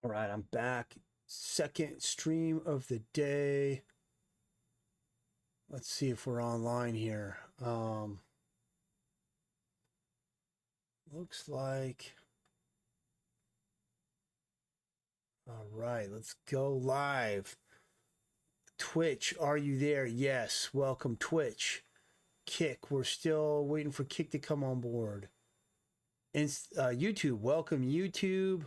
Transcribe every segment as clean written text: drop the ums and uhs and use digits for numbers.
All right, I'm back. Second stream of the day. Let's see if we're online here. Looks like. All right, let's go live. Twitch, are you there? Yes. Welcome, Twitch. Kick, we're still waiting for Kick to come on board. And YouTube, welcome, YouTube.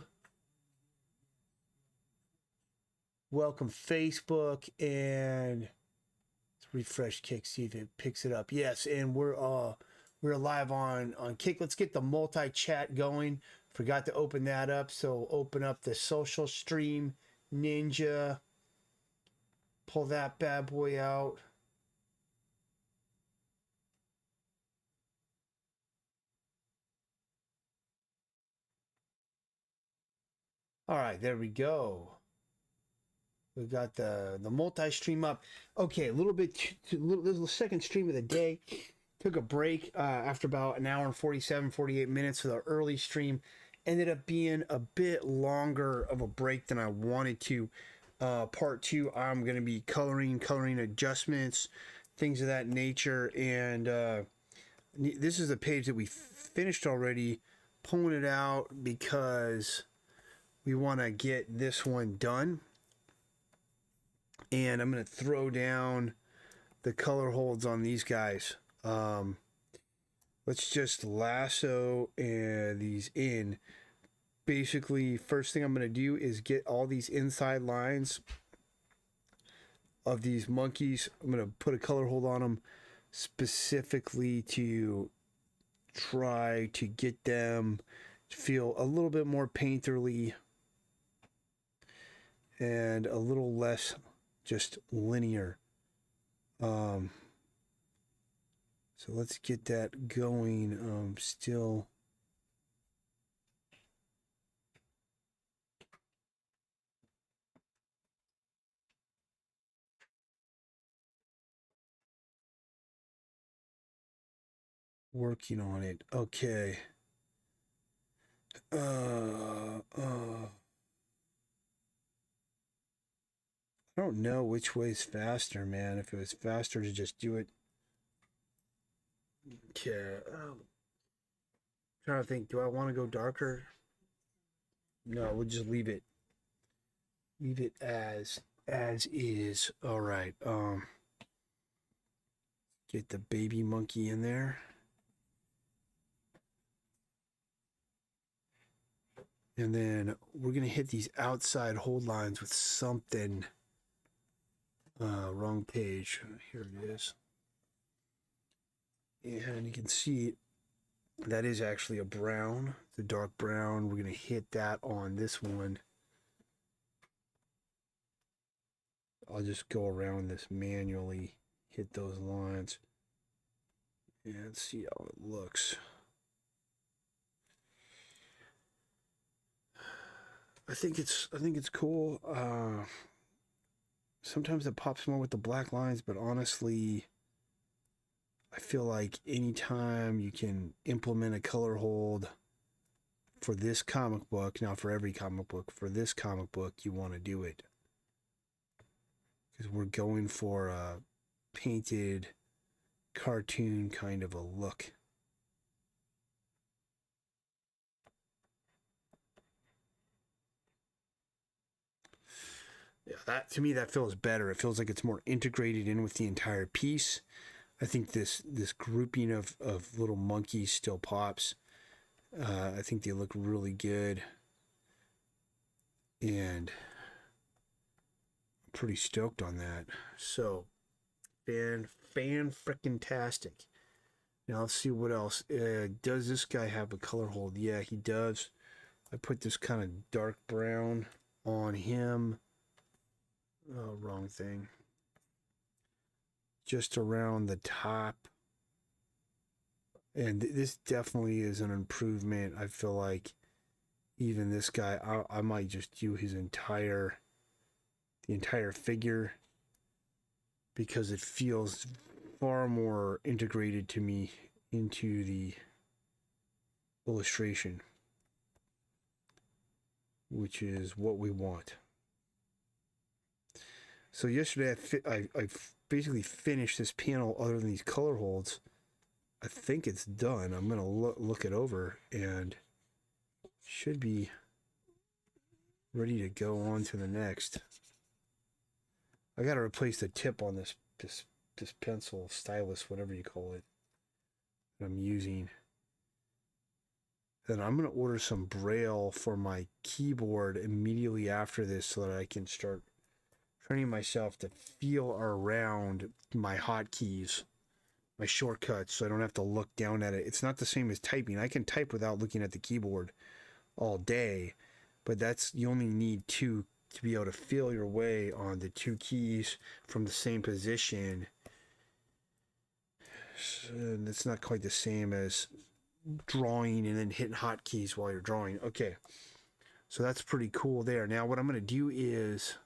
Welcome, Facebook. And let's refresh Kick, see if it picks it up. Yes, and we're live on Kick. Let's get the multi-chat going. Forgot to open that up, so open up the social stream ninja. Pull that bad boy out. All right, there we go. We got the multi-stream up. Okay, a little bit. This is the second stream of the day. Took a break after about an hour and 47, 48 minutes for the early stream. Ended up being a bit longer of a break than I wanted to. Part two, I'm going to be coloring adjustments, things of that nature. And this is a page that we finished already, pulling it out because we want to get this one done. And I'm going to throw down the color holds on these guys. Let's just lasso these in. Basically, first thing I'm going to do is get all these inside lines of these monkeys. I'm going to put a color hold on them specifically to try to get them to feel a little bit more painterly and a little less just linear. So let's get that going. Still working on it. Okay. I don't know which way is faster, man. If it was faster to just do it. Okay. Trying to think. Do I want to go darker? No, we'll just leave it. Leave it as is. All right. Get the baby monkey in there. And then we're going to hit these outside hold lines with something. Wrong page. Here it is. And you can see that is actually a brown. It's a dark brown. We're going to hit that on this one. I'll just go around this manually, hit those lines, and see how it looks. I think it's cool. Sometimes it pops more with the black lines, but honestly, I feel like anytime you can implement a color hold for this comic book, now for every comic book, for this comic book, you want to do it. Because we're going for a painted cartoon kind of a look. Yeah, that to me that feels better. It feels like it's more integrated in with the entire piece. I think this grouping of little monkeys still pops. I think they look really good, and I'm pretty stoked on that. So, fan freaking tastic. Now let's see what else. Does this guy have a color hold? Yeah, he does. I put this kind of dark brown on him. Oh, wrong thing. Just around the top. And this definitely is an improvement. I feel like even this guy, I might just do the entire figure, because it feels far more integrated to me into the illustration. which is what we want. So yesterday I basically finished this panel other than these color holds. I think it's done. I'm going to look it over and should be ready to go on to the next. I got to replace the tip on this pencil, stylus, whatever you call it, that I'm using. Then I'm going to order some Braille for my keyboard immediately after this so that I can start training myself to feel around my hotkeys, my shortcuts, so I don't have to look down at it. It's not the same as typing. I can type without looking at the keyboard all day, but you only need two to be able to feel your way on the two keys from the same position. And it's not quite the same as drawing and then hitting hotkeys while you're drawing. Okay, so that's pretty cool there. Now what I'm going to do is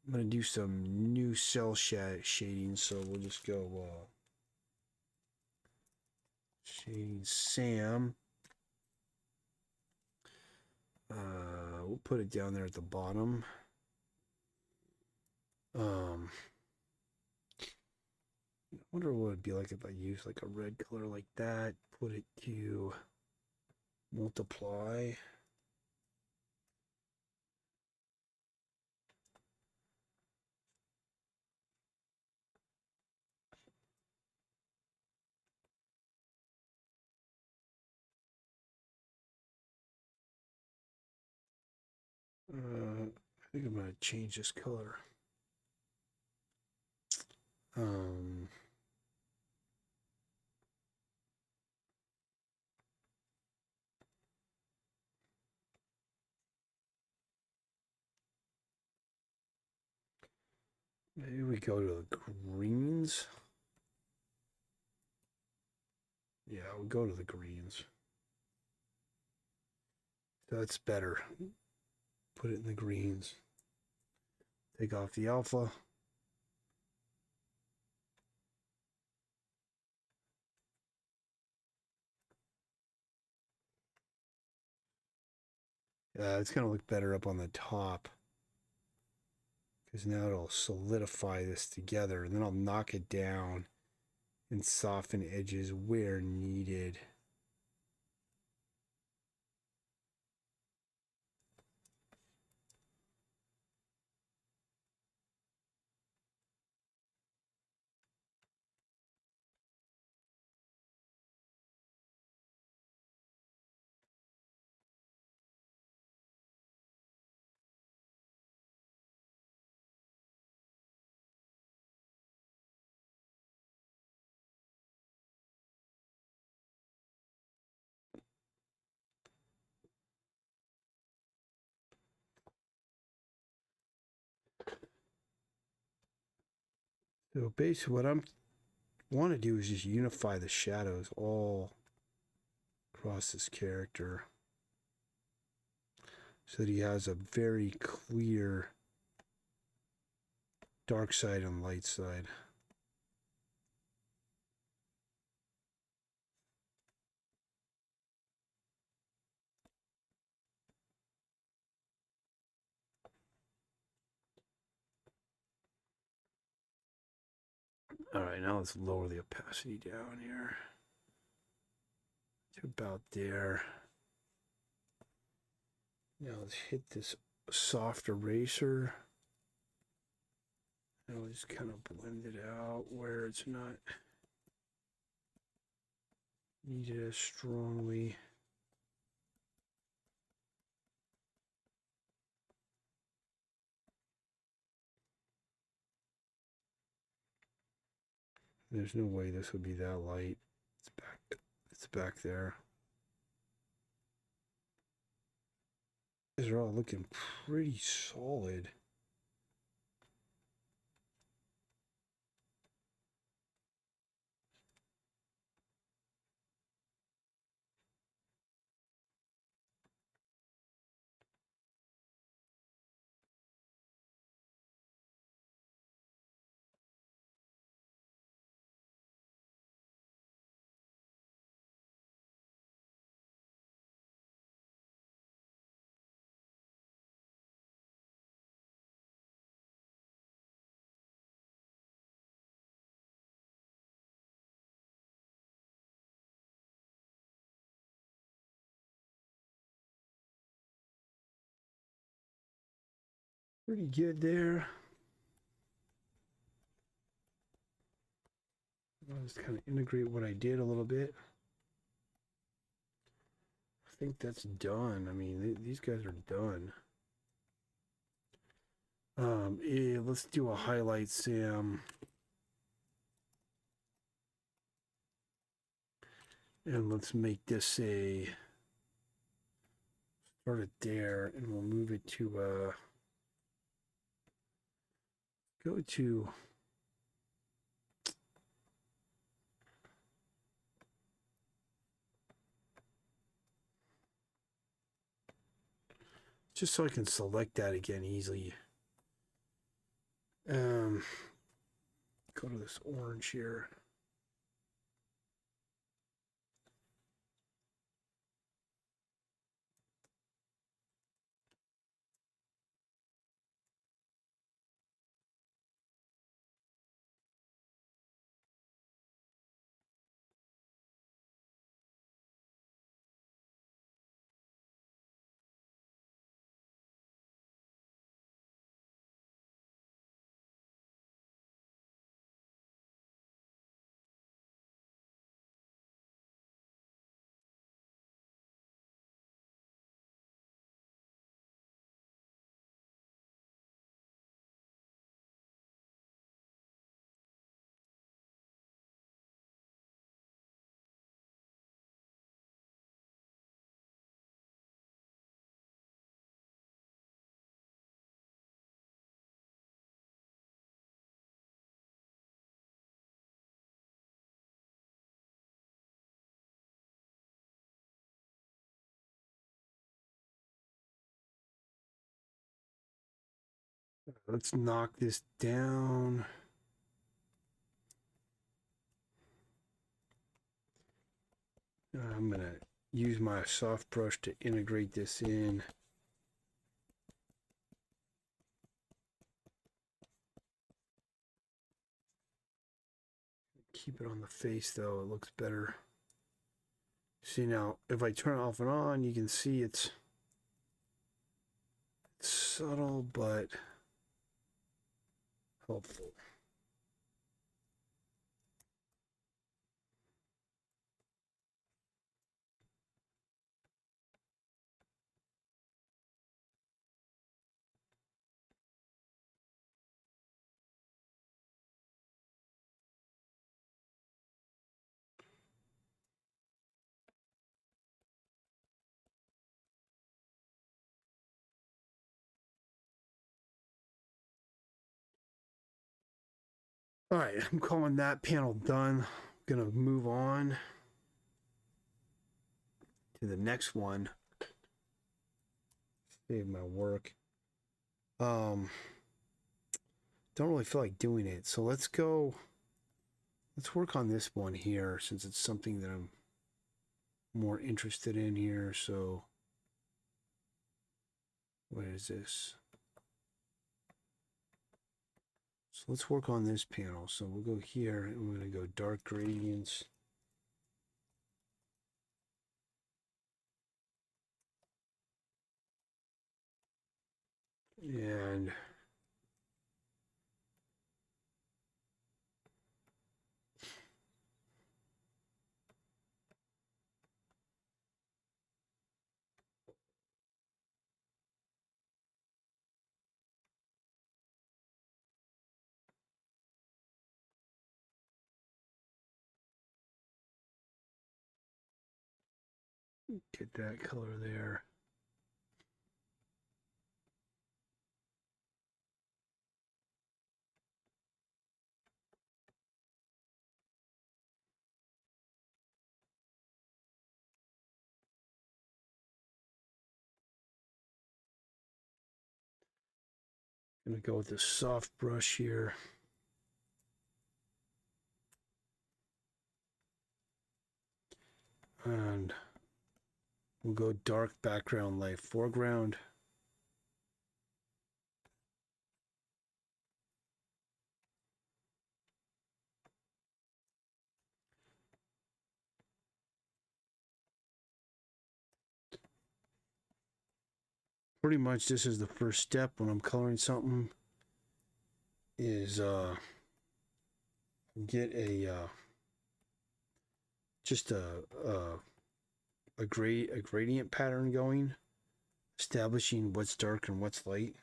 I'm going to do some new cell shading. So we'll just go shading Sam. We'll put it down there at the bottom. I wonder what it'd be like if I use like a red color like that, put it to multiply. I think I'm going to change this color. Maybe we go to the greens. Yeah, we'll go to the greens. That's better. Put it in the greens. Take off the alpha. It's going to look better up on the top, because now it'll solidify this together, and then I'll knock it down and soften edges where needed. So basically what I'm want to do is just unify the shadows all across this character so that he has a very clear dark side and light side. All right, now let's lower the opacity down here to about there. Now let's hit this soft eraser. And we'll just kind of blend it out where it's not needed as strongly. There's no way this would be that light. It's back there. These are all looking pretty solid. Pretty good there. I'll just kind of integrate what I did a little bit. I think that's done. I mean, these guys are done. Let's do a highlight, Sam. And let's make this a, start it there, and we'll move it to, go to, just so I can select that again easily. Go to this orange here. Let's knock this down. I'm going to use my soft brush to integrate this in. Keep it on the face though, it looks better. See now, if I turn it off and on, you can see it's subtle but helpful. All right, I'm calling that panel done. I'm gonna move on to the next one. Save my work. Don't really feel like doing it, so let's work on this one here since it's something that I'm more interested in here. So what is this? So let's work on this panel. So we'll go here and we're going to go dark gradients. And get that color there. I'm going to go with this soft brush here. And we'll go dark background, light foreground. pretty much this is the first step when I'm coloring something, is get a just a gradient pattern going, establishing what's dark and what's light.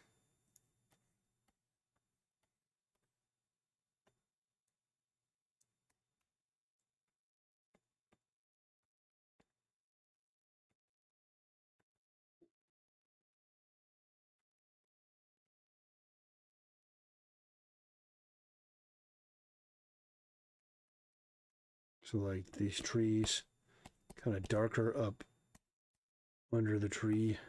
So like these trees, kind of darker up under the tree.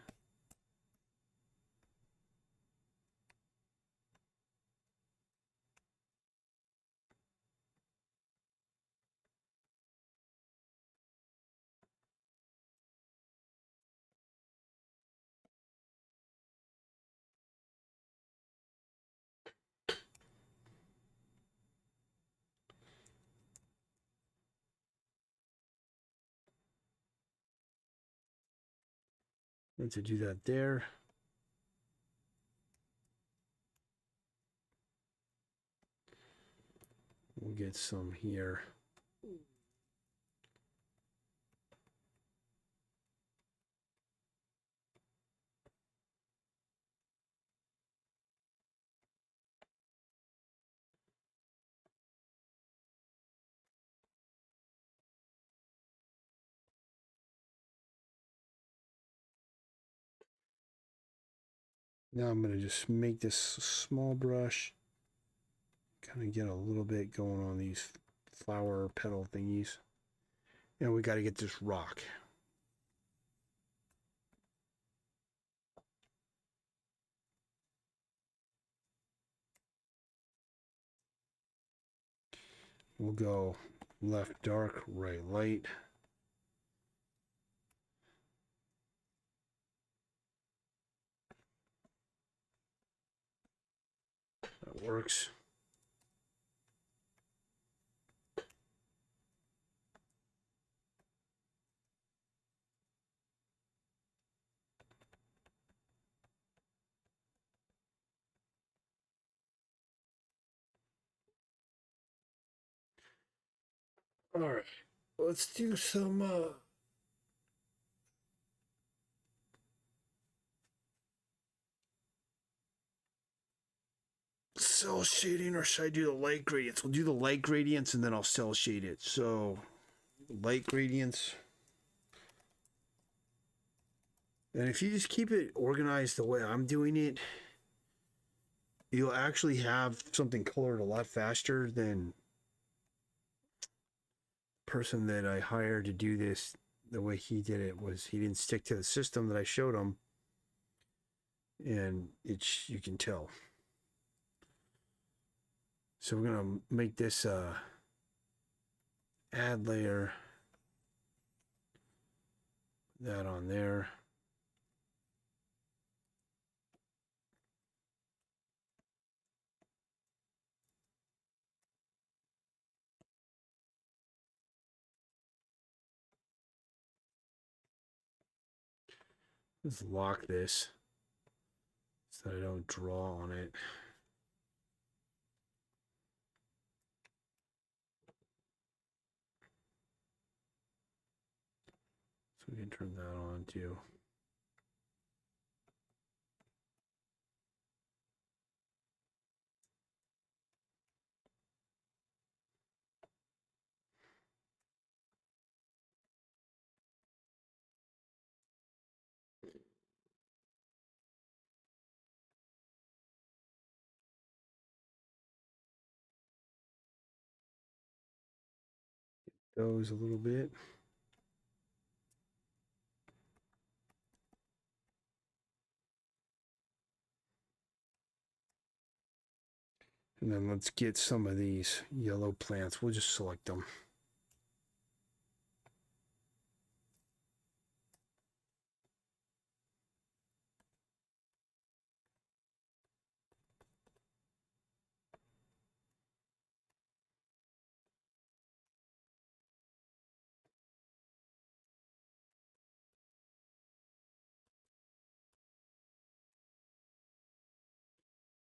And to do that there. We'll get some here. Now I'm going to just make this small brush, kind of get a little bit going on these flower petal thingies. And we got to get this rock. We'll go left dark, right light. That works. All right, let's do some cell shading, or should I do the light gradients? We'll do the light gradients and then I'll cell shade it. So light gradients. And if you just keep it organized the way I'm doing it, you'll actually have something colored a lot faster than the person that I hired to do this. The way he did it was he didn't stick to the system that I showed him, and it's, you can tell. So we're gonna make this add layer, that on there. Let's lock this so that I don't draw on it. So we can turn that on too. Those a little bit. And then let's get some of these yellow plants. We'll just select them.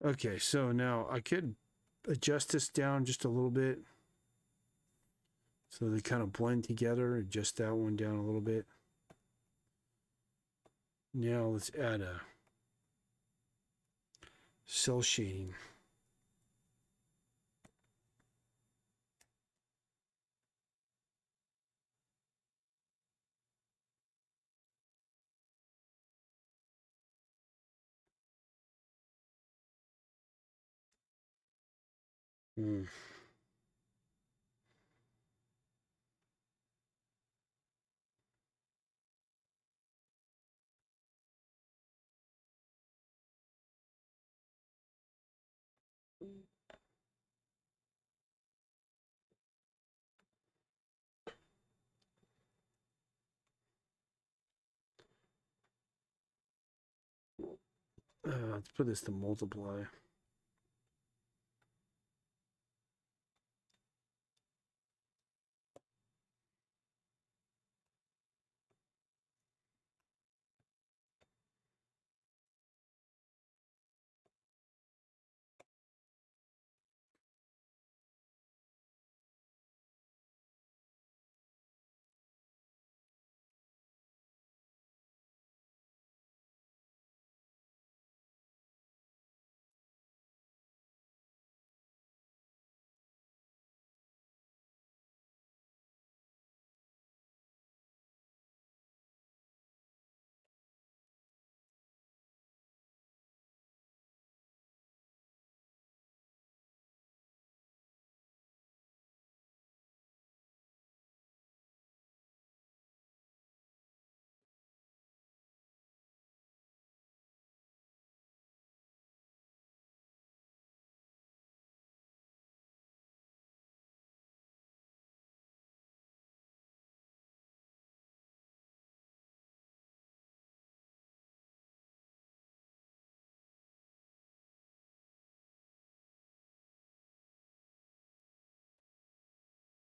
Okay, so now I could adjust this down just a little bit so they kind of blend together. Adjust that one down a little bit. Now let's add a cell shading. Hmm. Let's put this to multiply.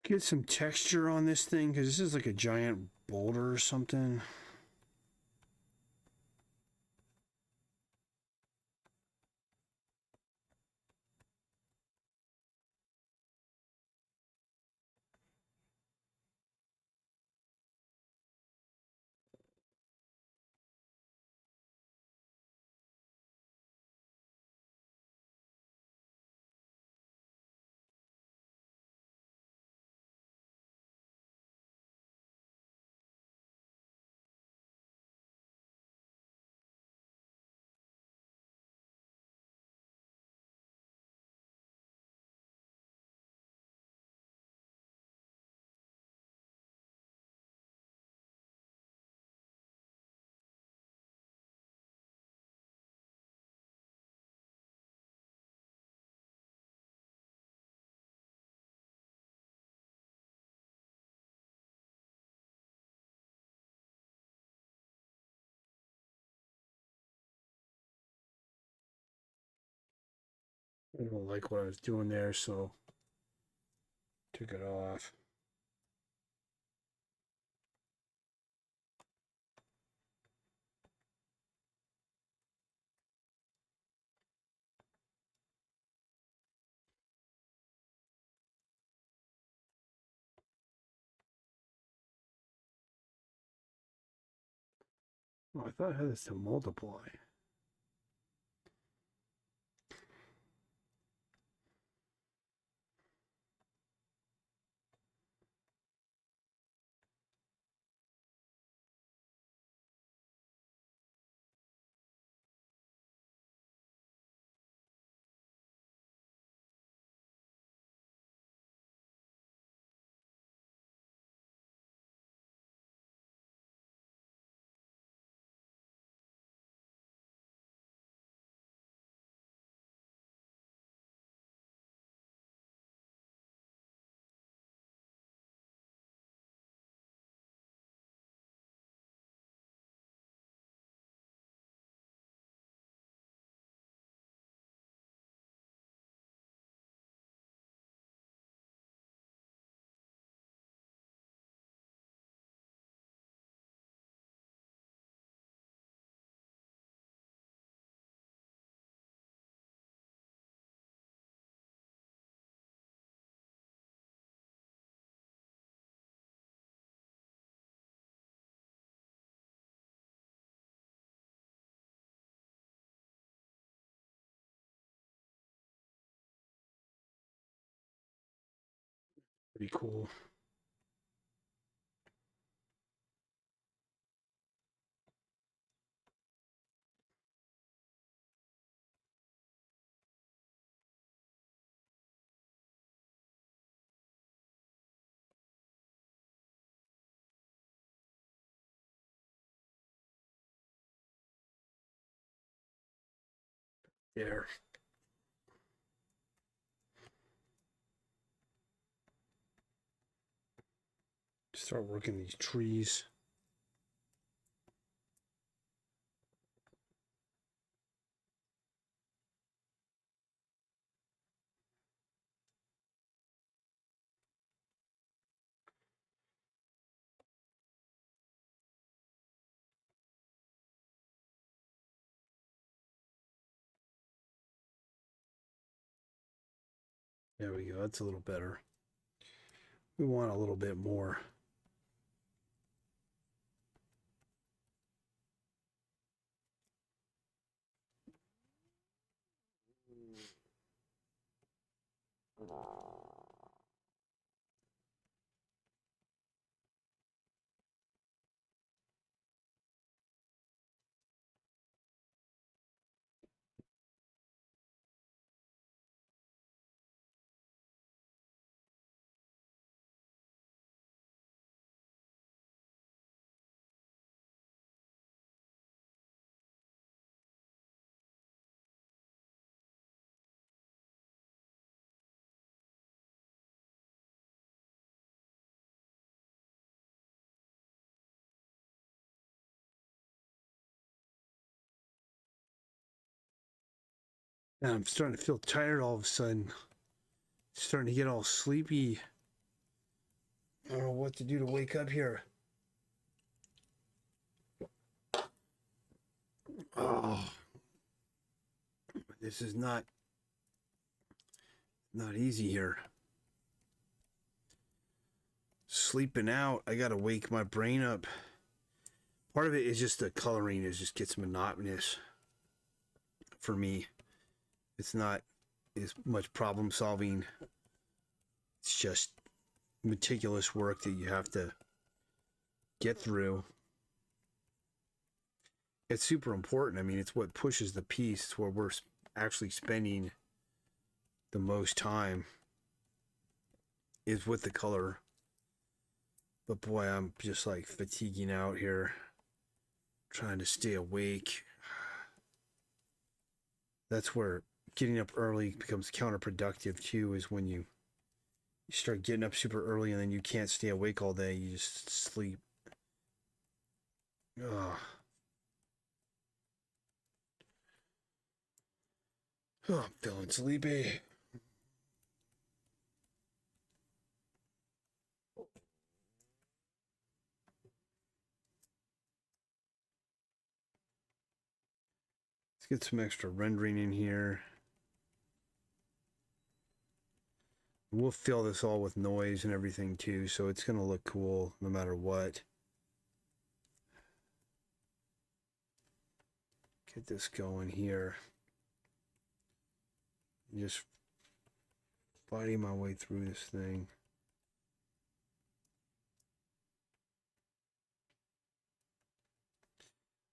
Get some texture on this thing because this is like a giant boulder or something. I don't like what I was doing there, so took it off. Oh, I thought I had this to multiply. be cool. There. Start working these trees. There we go. That's a little better. We want a little bit more. And I'm starting to feel tired all of a sudden. Starting to get all sleepy. I don't know what to do to wake up here. Oh, this is not easy here. Sleeping out, I gotta wake my brain up. Part of it is just the coloring is just gets monotonous for me. It's not as much problem solving. It's just meticulous work that you have to get through. It's super important. I mean, it's what pushes the piece. It's where we're actually spending the most time is with the color. But boy, I'm just like fatiguing out here, trying to stay awake. That's where getting up early becomes counterproductive too, is when you start getting up super early and then you can't stay awake all day. You just sleep. Ugh. Oh, I'm feeling sleepy. Let's get some extra rendering in here. We'll fill this all with noise and everything too, so it's going to look cool no matter what. Get this going here. Just fighting my way through this thing.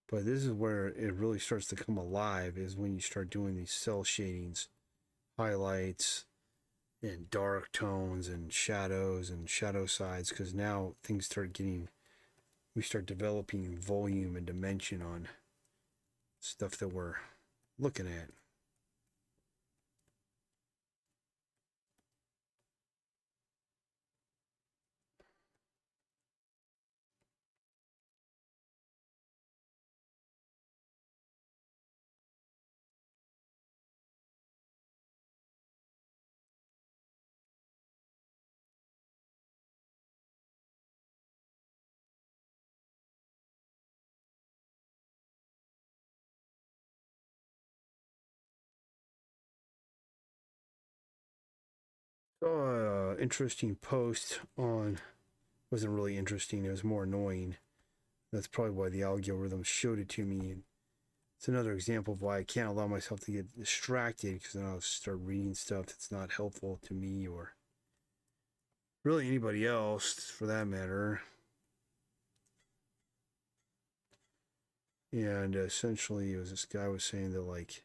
But this is where it really starts to come alive, is when you start doing these cell shadings, highlights, and dark tones and shadow sides, because now things start getting, we start developing volume and dimension on stuff that we're looking at. Saw an interesting post on, wasn't really interesting, it was more annoying. That's probably why the algorithm showed it to me. And it's another example of why I can't allow myself to get distracted, because then I'll start reading stuff that's not helpful to me or really anybody else for that matter. And essentially, it was this guy was saying that like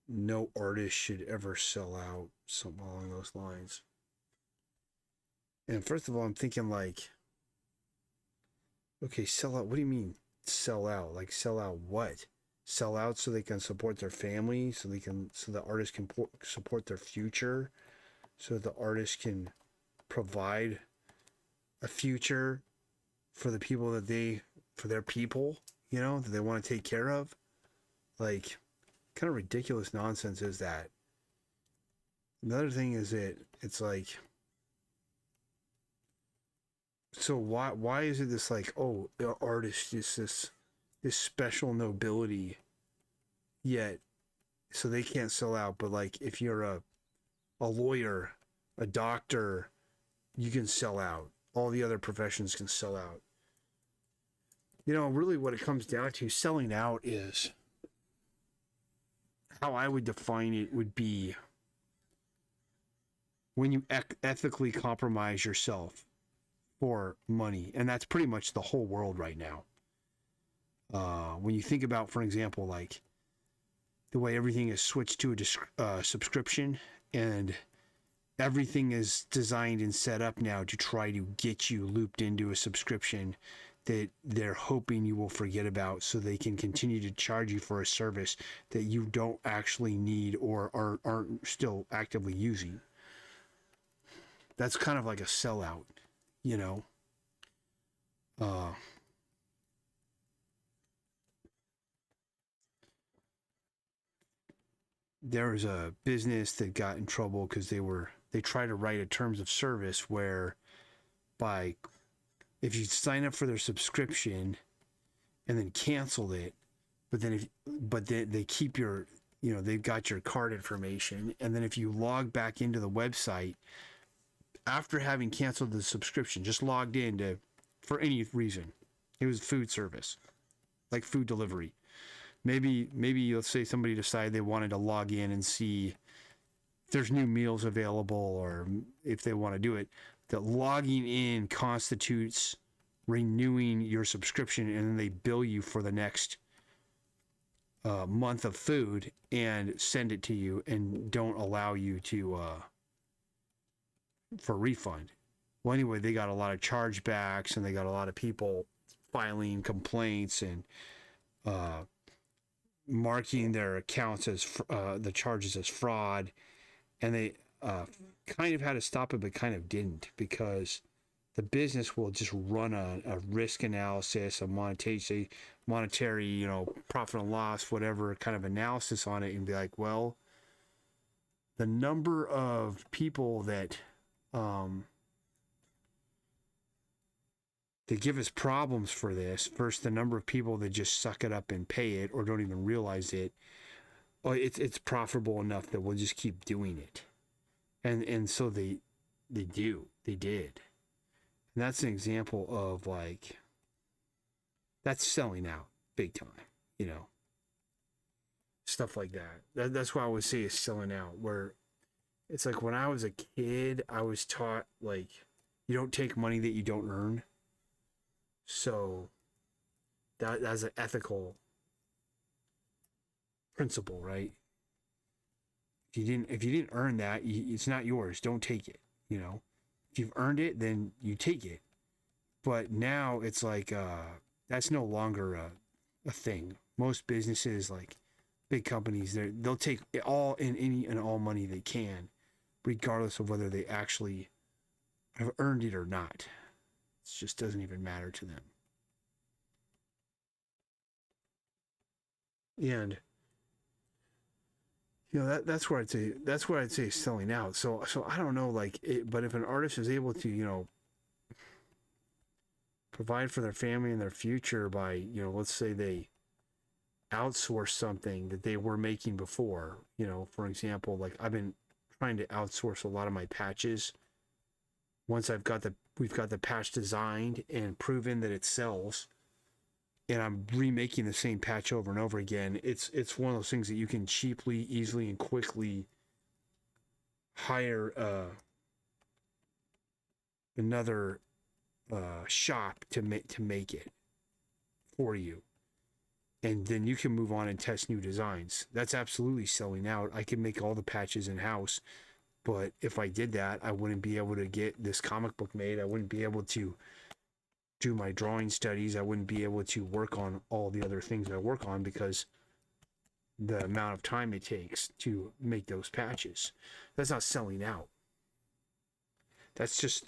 no artist should ever sell out, something along those lines. And first of all, I'm thinking like, okay, sell out. What do you mean sell out? Like sell out what? Sell out so they can support their family, so the artist can support their future, so the artist can provide a future for the people for their people, that they want to take care of. Like, kind of ridiculous nonsense is that. Another thing is it's like, so why is it this like, oh, the artist is this special nobility, yet so they can't sell out, but like if you're a lawyer, a doctor, you can sell out. All the other professions can sell out. Really what it comes down to, selling out is, how I would define it would be when you ethically compromise yourself for money. And that's pretty much the whole world right now. When you think about, for example, like the way everything is switched to a subscription, and everything is designed and set up now to try to get you looped into a subscription that they're hoping you will forget about, so they can continue to charge you for a service that you don't actually need or aren't still actively using. That's kind of like a sellout, There was a business that got in trouble because they tried to write a terms of service where if you sign up for their subscription and then canceled it, but then they keep your, they've got your card information, and then if you log back into the website after having canceled the subscription, just logged in for any reason, it was food service, like food delivery. Maybe let's say somebody decided they wanted to log in and see if there's new meals available, or if they want to do it, that logging in constitutes renewing your subscription, and then they bill you for the next month of food and send it to you, and don't allow you to for refund. Well, anyway, they got a lot of chargebacks, and they got a lot of people filing complaints and marking their accounts as the charges as fraud, and they kind of had to stop it, but kind of didn't, because the business will just run a risk analysis, a monetary, profit and loss, whatever kind of analysis on it, and be like, well, the number of people that they give us problems for this versus the number of people that just suck it up and pay it or don't even realize it, it's profitable enough that we'll just keep doing it. And so they did. And that's an example of like, that's selling out big time, stuff like that. That's what I would say is selling out, where it's like, when I was a kid, I was taught like, you don't take money that you don't earn. So that's an ethical principle, right? If you didn't earn that, it's not yours. Don't take it. If you've earned it, then you take it. But now it's like that's no longer a thing. Most businesses, like big companies, they'll take all any and all money they can, regardless of whether they actually have earned it or not. It just doesn't even matter to them. And that's where I'd say selling out. So I don't know, like but if an artist is able to provide for their family and their future by let's say they outsource something that they were making before, for example, like I've been trying to outsource a lot of my patches. Once we've got the patch designed and proven that it sells, and I'm remaking the same patch over and over again, it's one of those things that you can cheaply, easily, and quickly hire another shop to make it for you, and then you can move on and test new designs. That's absolutely selling out. I can make all the patches in house, but if I did that, I wouldn't be able to get this comic book made. I wouldn't be able to do my drawing studies. I wouldn't be able to work on all the other things I work on because the amount of time it takes to make those patches. That's not selling out. That's just,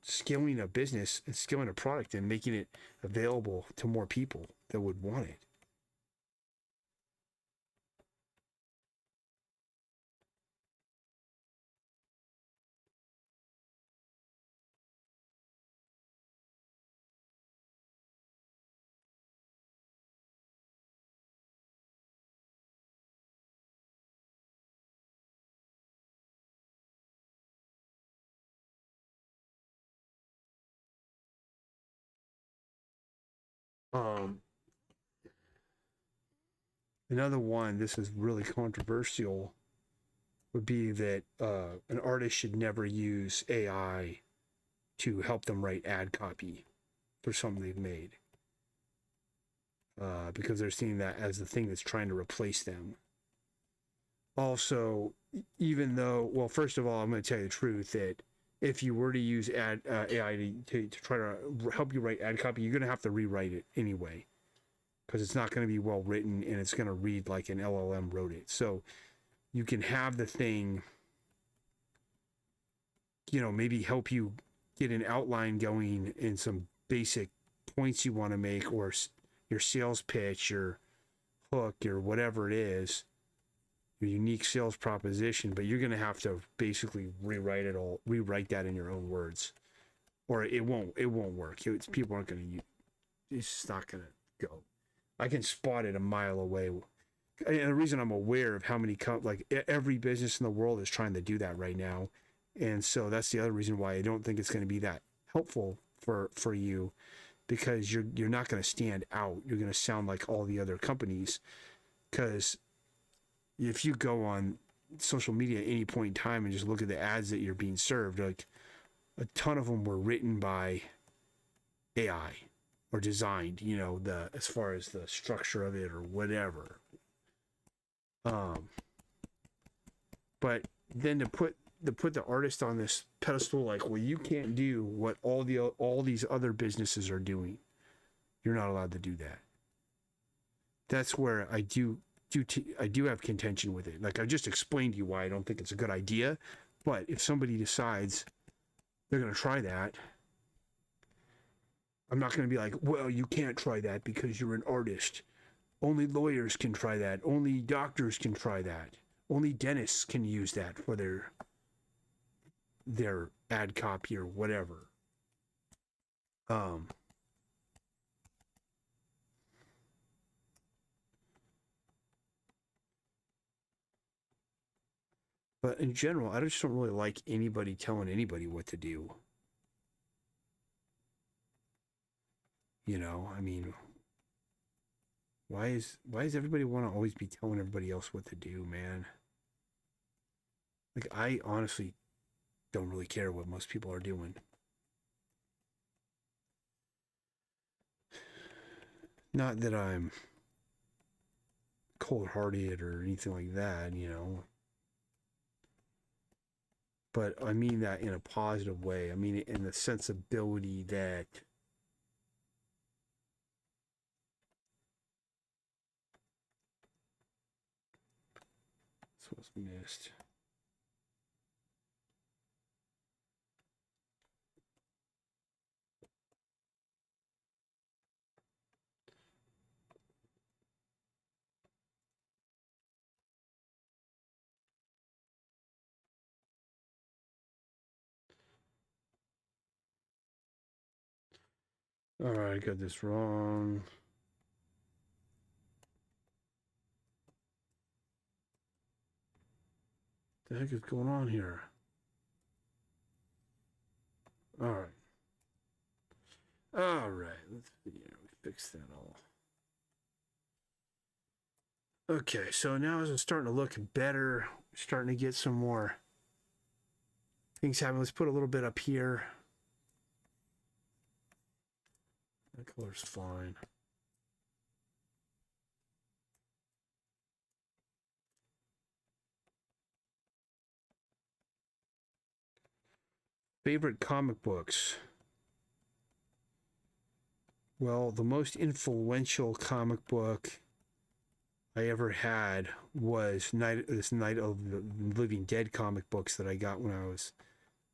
scaling a business and scaling a product and making it available to more people that would want it. Um, Another one, this is really controversial, would be that an artist should never use AI to help them write ad copy for something they've made, because they're seeing that as the thing that's trying to replace them. Also, even though, well, first of all, I'm going to tell you the truth that if you were to use AI to try to help you write ad copy, you're going to have to rewrite it anyway, because it's not going to be well written and it's going to read like an LLM wrote it. So you can have the thing, maybe help you get an outline going in some basic points you want to make, or your sales pitch, your hook, or whatever it is, your unique sales proposition, but you're going to have to basically rewrite that in your own words, or it won't work. People aren't going to use, it's just not going to go. I can spot it a mile away. And the reason I'm aware of how many every business in the world is trying to do that right now. And so that's the other reason why I don't think it's going to be that helpful for you, because you're not going to stand out. You're going to sound like all the other companies, because if you go on social media at any point in time and just look at the ads that you're being served, like a ton of them were written by AI or designed, as far as the structure of it or whatever. But then to put the artist on this pedestal, like, well, you can't do what all these other businesses are doing. You're not allowed to do that. That's where I do have contention with it. Like, I just explained to you why I don't think it's a good idea. But if somebody decides they're going to try that, I'm not going to be like, well, you can't try that because you're an artist. Only lawyers can try that. Only doctors can try that. Only dentists can use that for their ad copy or whatever. But in general, I just don't really like anybody telling anybody what to do. I mean, why is everybody want to always be telling everybody else what to do, man? Like, I honestly don't really care what most people are doing. Not that I'm cold-hearted or anything like that, but I mean that in a positive way. I mean it in the sensibility that this was missed. All right, I got this wrong. The heck is going on here? All right. Let's see here. We fix that all. Okay, so now it's starting to look better. Starting to get some more things happening. Let's put a little bit up here. That color's fine. Favorite comic books? Well, the most influential comic book I ever had was Night of the Living Dead comic books that I got when I was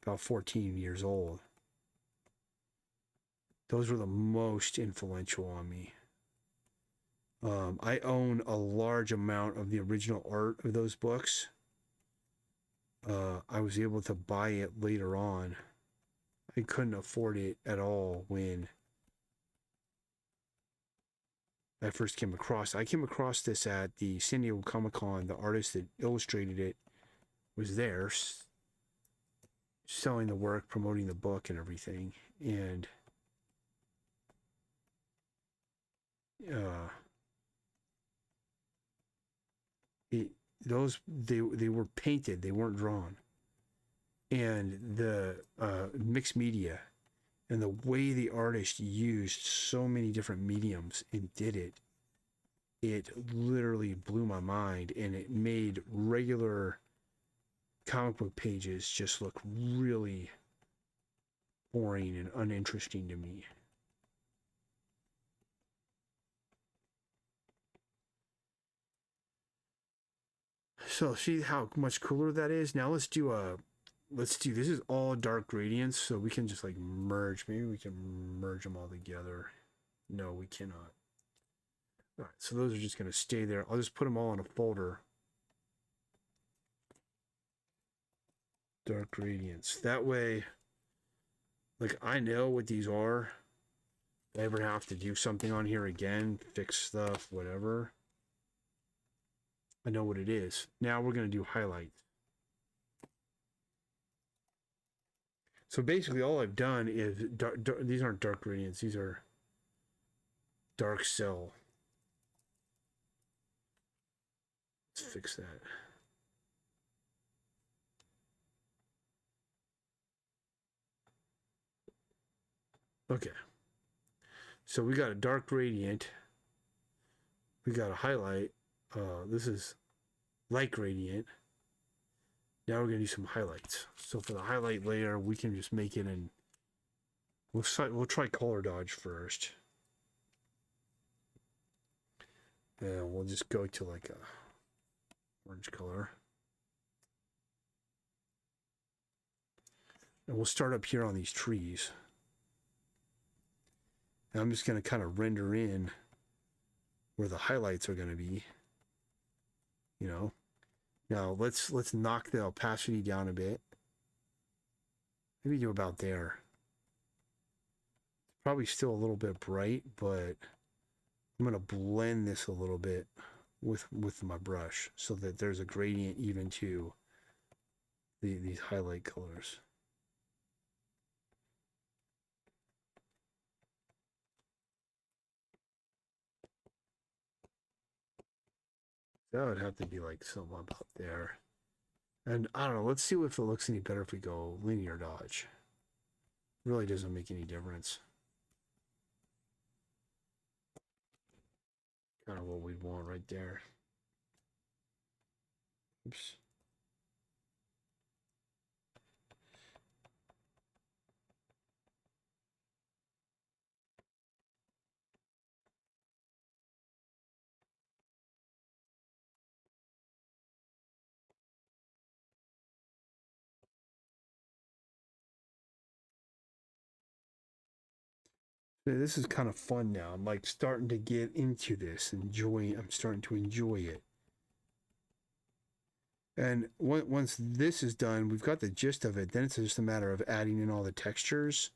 about 14 years old. Those were the most influential on me. I own a large amount of the original art of those books. I was able to buy it later on. I couldn't afford it at all when I first came across. I came across this at the San Diego Comic-Con. The artist that illustrated it was there, selling the work, promoting the book, and everything. And they were painted, they weren't drawn, and the mixed media and the way the artist used so many different mediums and did it, it literally blew my mind, and it made regular comic book pages just look really boring and uninteresting to me. So see how much cooler that is? Now let's do this is all dark gradients, so we can just like merge. Maybe we can merge them all together. No, we cannot. All right, so those are just going to stay there. I'll just put them all in a folder. Dark gradients. That way, like, I know what these are. If I ever have to do something on here again, fix stuff, whatever, I know what it is. Now we're going to do highlights. So basically all I've done is, these aren't dark gradients, these are dark cell. Let's fix that. Okay. So we got a dark gradient. We got a highlight. This is light gradient. Now we're going to do some highlights. So for the highlight layer, we can just make it in. We'll try color dodge first. And we'll just go to like a orange color. And we'll start up here on these trees. And I'm just going to kind of render in where the highlights are going to be. You know. Now let's knock the opacity down a bit. Maybe do about there. Probably still a little bit bright, but I'm going to blend this a little bit with my brush so that there's a gradient even to these highlight colors. That would have to be like something up there. And I don't know, let's see if it looks any better if we go linear dodge. Really doesn't make any difference. Kind of what we'd want right there. Oops. This is kind of fun now. I'm like starting to get into this, I'm starting to enjoy it. And once this is done, we've got the gist of it. Then it's just a matter of adding in all the textures.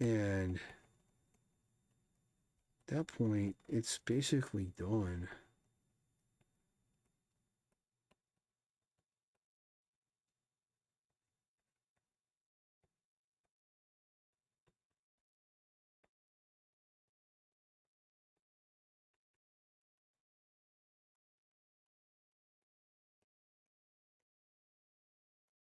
And at that point, it's basically done.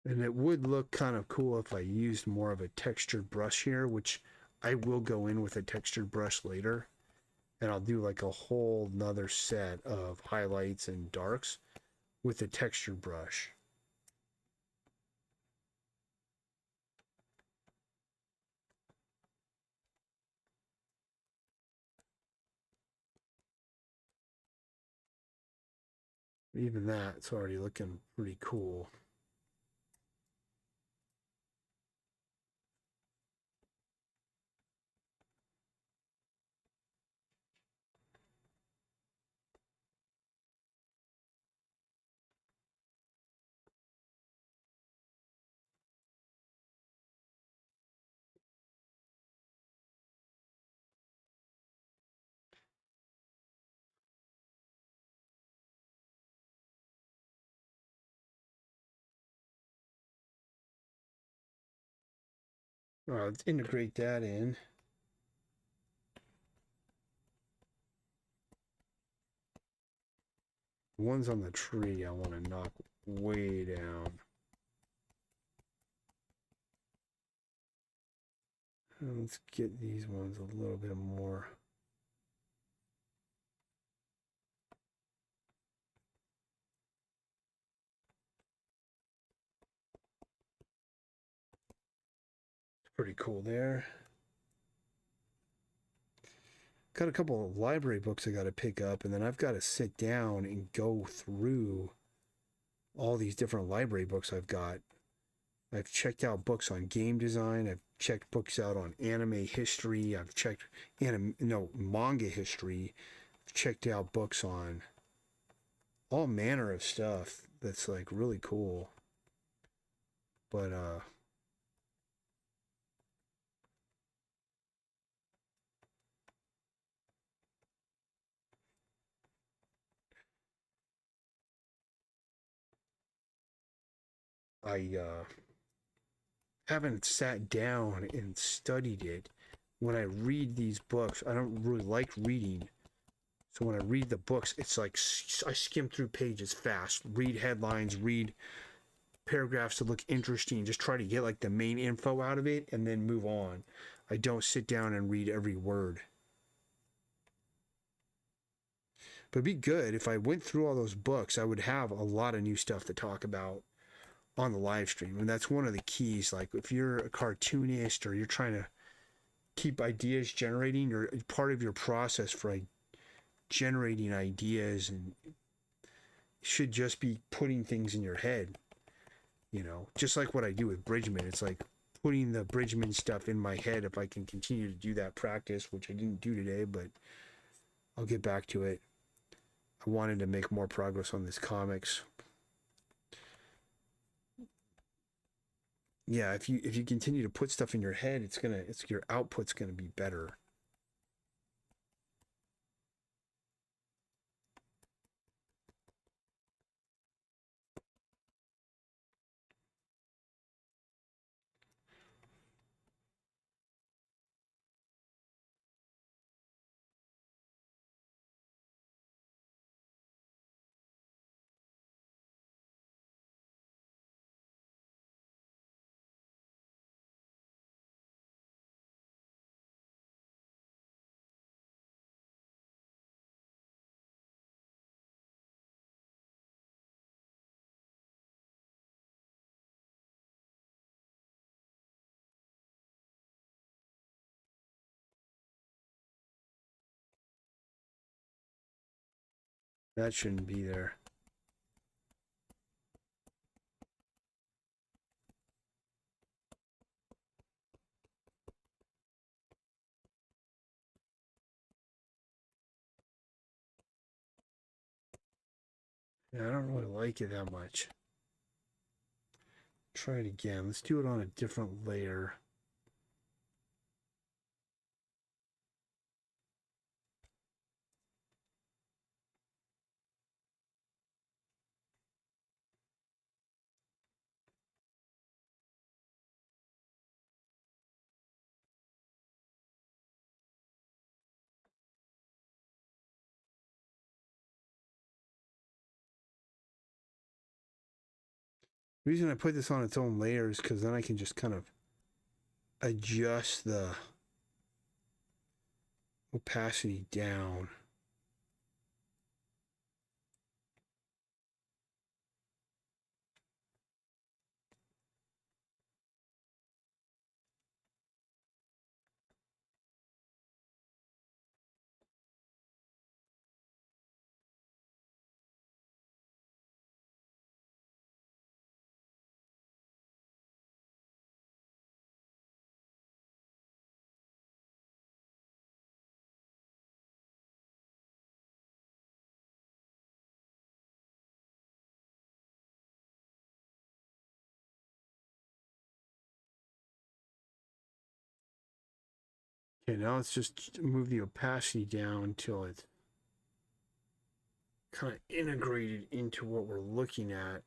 And it would look kind of cool if I used more of a textured brush here, which I will go in with a textured brush later, and I'll do like a whole nother set of highlights and darks with a textured brush. Even that's already looking pretty cool. All right, let's integrate that in. The ones on the tree I want to knock way down. Let's get these ones a little bit more. It's pretty cool there. Got a couple of library books I got to pick up, and then I've got to sit down and go through all these different library books I've got. I've checked out books on game design. I've checked books out on anime history. I've checked manga history. I've checked out books on all manner of stuff that's like really cool. But I haven't sat down and studied it. When I read these books, I don't really like reading. So when I read the books, it's like I skim through pages fast, read headlines, read paragraphs that look interesting, just try to get like the main info out of it and then move on. I don't sit down and read every word. But it'd be good if I went through all those books, I would have a lot of new stuff to talk about on the live stream. And that's one of the keys. Like if you're a cartoonist or you're trying to keep ideas generating, or part of your process for generating ideas and should just be putting things in your head, just like what I do with Bridgman. It's like putting the Bridgman stuff in my head. If I can continue to do that practice, which I didn't do today, but I'll get back to it. I wanted to make more progress on this comics. Yeah, if you continue to put stuff in your head, it's your output's gonna be better. That shouldn't be there. Yeah, I don't really like it that much. Try it again. Let's do it on a different layer. The reason I put this on its own layer is because then I can just kind of adjust the opacity down. Okay, now let's just move the opacity down until it's kind of integrated into what we're looking at.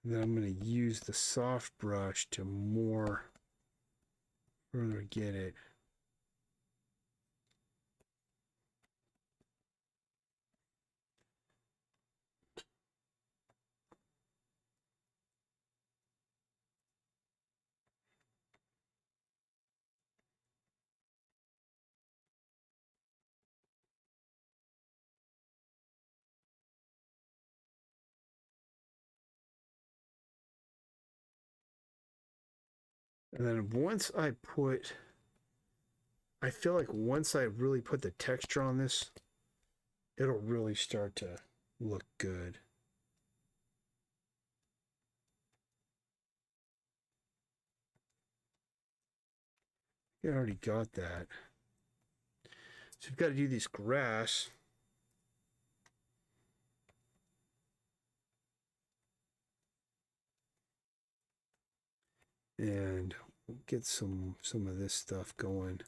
Then I'm going to use the soft brush to more further get it. And then once I feel like once I really put the texture on this, it'll really start to look good. I already got that. So you've got to do this grass. And we'll get some of this stuff going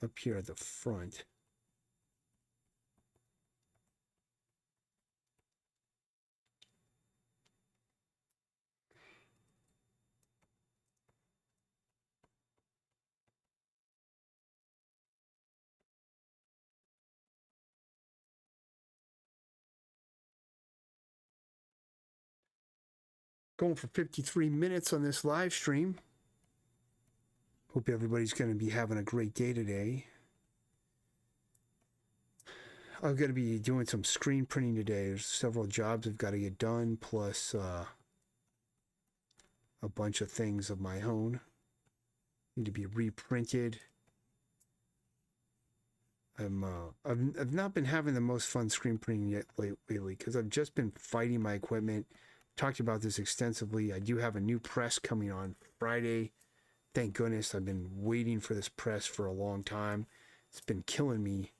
up here at the front. Going for 53 minutes on this live stream. Hope everybody's going to be having a great day today. I'm going to be doing some screen printing today. There's several jobs I've got to get done, plus a bunch of things of my own need to be reprinted. I've not been having the most fun screen printing yet lately because I've just been fighting my equipment. Talked about this extensively. I do have a new press coming on Friday. Thank goodness. I've been waiting for this press for a long time. It's been killing me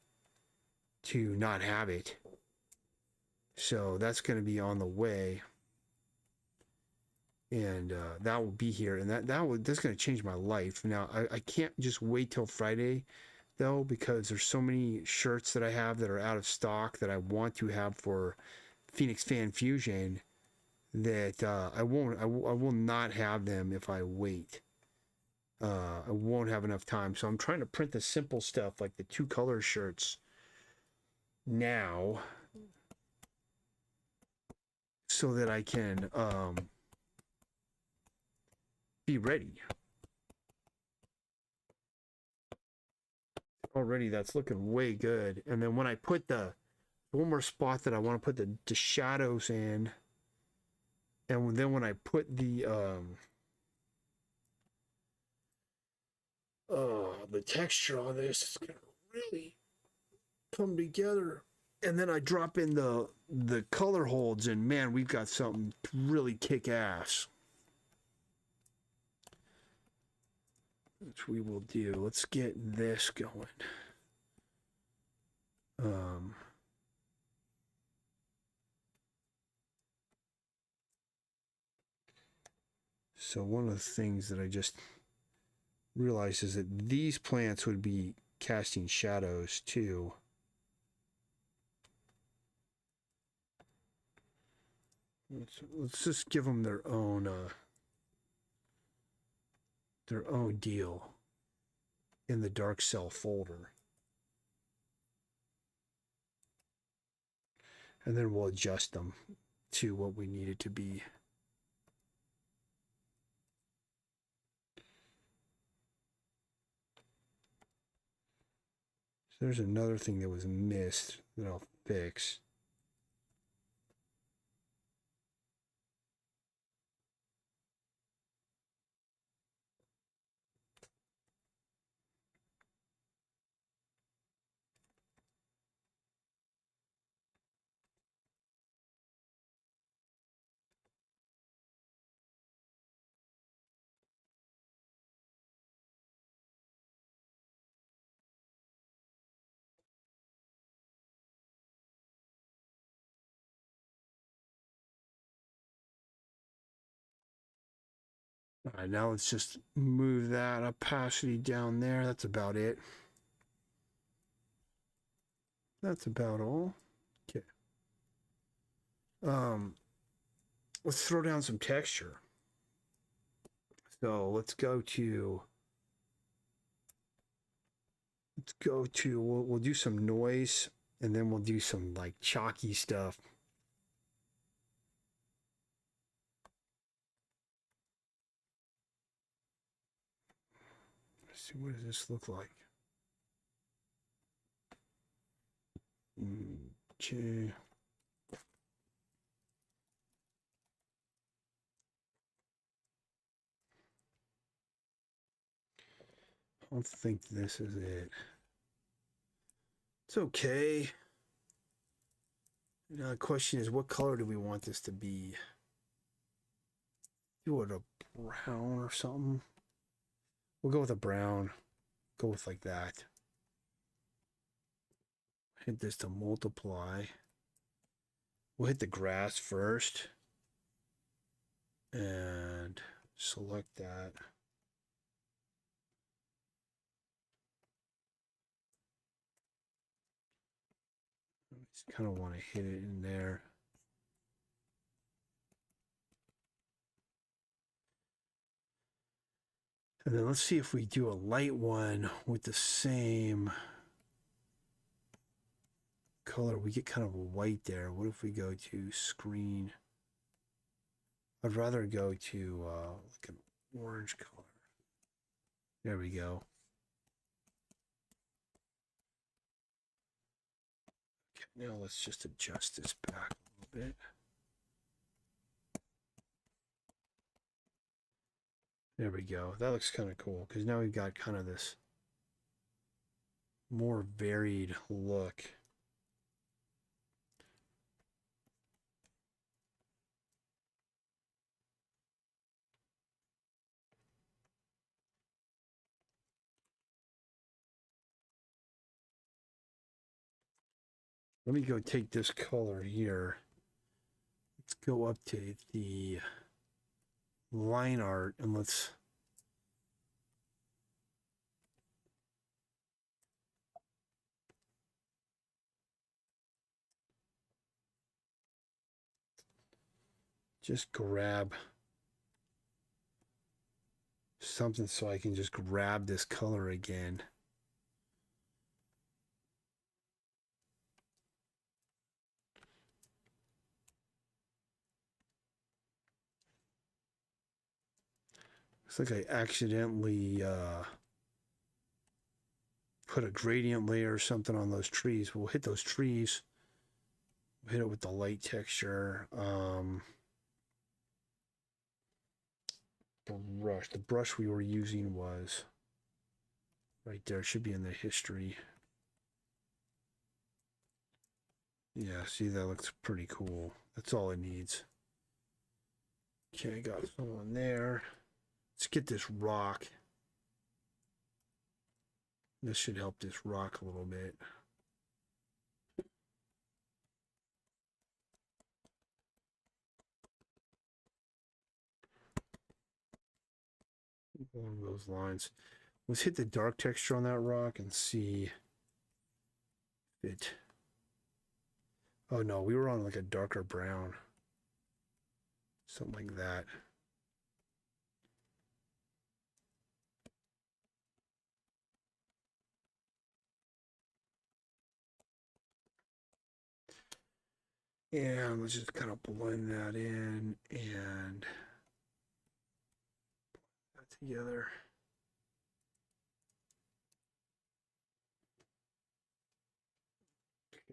to not have it. So that's going to be on the way. And that will be here. And that's going to change my life. Now, I can't just wait till Friday, though, because there's so many shirts that I have that are out of stock that I want to have for Phoenix Fan Fusion that I will not have them if I wait. I won't have enough time. So I'm trying to print the simple stuff like the 2 color shirts now so that I can be ready. Already that's looking way good. And then when I put the one more spot that I want to put the shadows in, and then when I put the texture on this, it's gonna really come together. And then I drop in the color holds, and man, we've got something really kick ass. Which we will do. Let's get this going. So one of the things that I just realized is that these plants would be casting shadows too. Let's just give them their own deal in the dark cell folder. And then we'll adjust them to what we need it to be. So there's another thing that was missed that I'll fix. All right, now let's just move that opacity down there. That's about it. That's about all. Okay. Let's throw down some texture. So let's go to we'll do some noise, and then we'll do some like chalky stuff. Let's see, what does this look like? Okay. I don't think this is it. It's okay. Now the question is, what color do we want this to be? Do it a brown or something. We'll go with a brown. Go with like that. Hit this to multiply. We'll hit the grass first. And select that. I just kind of want to hit it in there. And then let's see if we do a light one with the same color. We get kind of a white there. What if we go to screen? I'd rather go to like an orange color. There we go. Okay, now let's just adjust this back a little bit. There we go. That looks kind of cool because now we've got kind of this more varied look. Let me go take this color here. Let's go up to the line art and let's just grab something so I can just grab this color again. Looks like I accidentally put a gradient layer or something on those trees. We'll hit those trees. We'll hit it with the light texture. Brush. The brush we were using was right there. It should be in the history. Yeah, see, that looks pretty cool. That's all it needs. Okay, got someone there. Let's get this rock. This should help this rock a little bit. Along those lines. Let's hit the dark texture on that rock and see if it... Oh no, we were on like a darker brown. Something like that. And let's just kind of blend that in and put that together.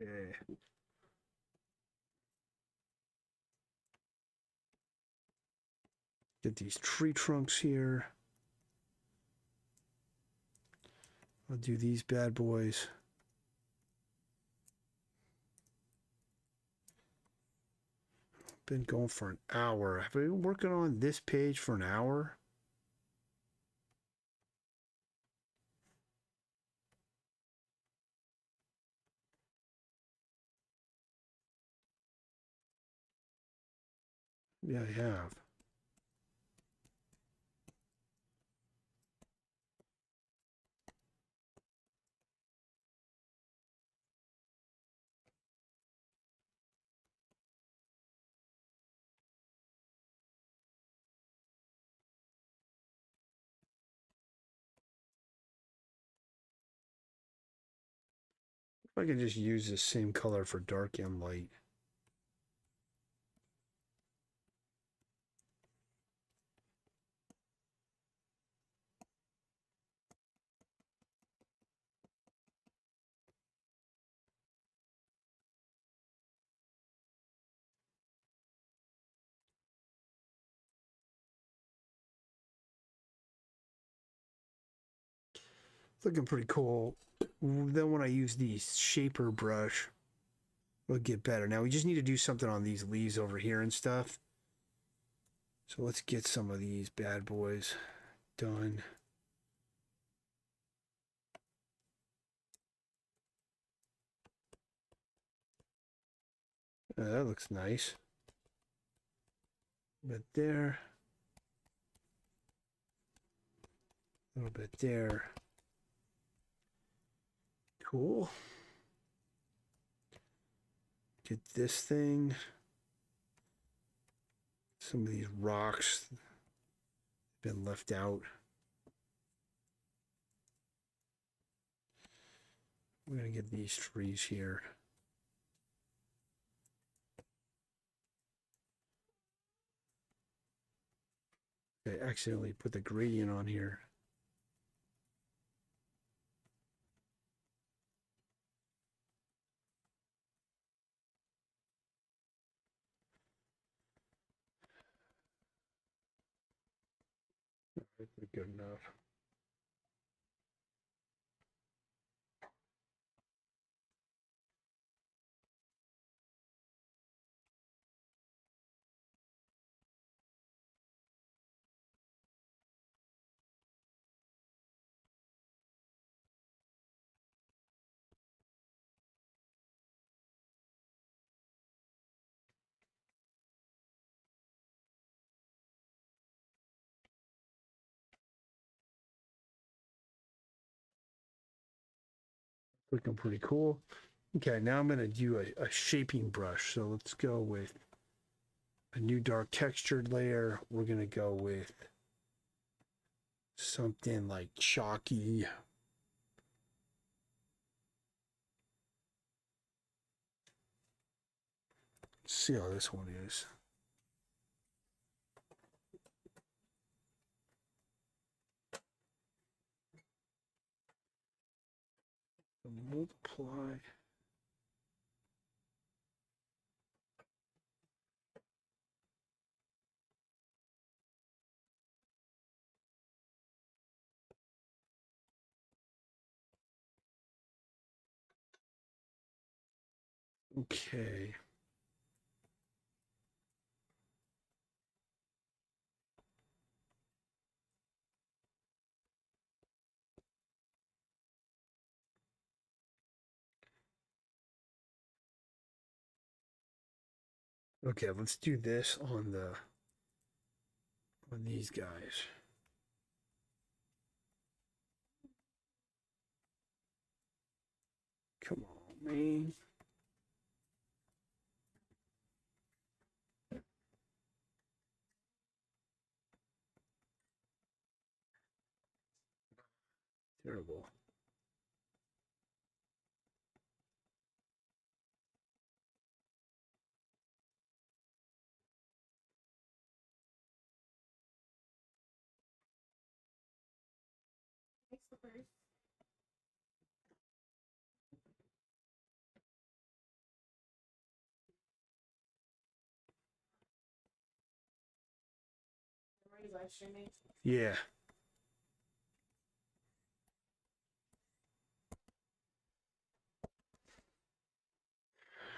Okay. Get these tree trunks here. I'll do these bad boys. Been going for an hour. Have we been working on this page for an hour? Yeah, I have. If I can just use the same color for dark and light. It's looking pretty cool. Then when I use the shaper brush, it'll get better. Now we just need to do something on these leaves over here and stuff. So let's get some of these bad boys done. That looks nice. A bit there. A little bit there. Cool. Get this thing. Some of these rocks have been left out. We're going to get these trees here. I accidentally put the gradient on here. That's good enough. Looking pretty cool. Okay, now I'm going to do a shaping brush. So let's go with a new dark textured layer. We're going to go with something like chalky. Let's see how this one is. Multiply. Okay. Okay, let's do this on these guys. Come on, man. Terrible. live streaming? Yeah.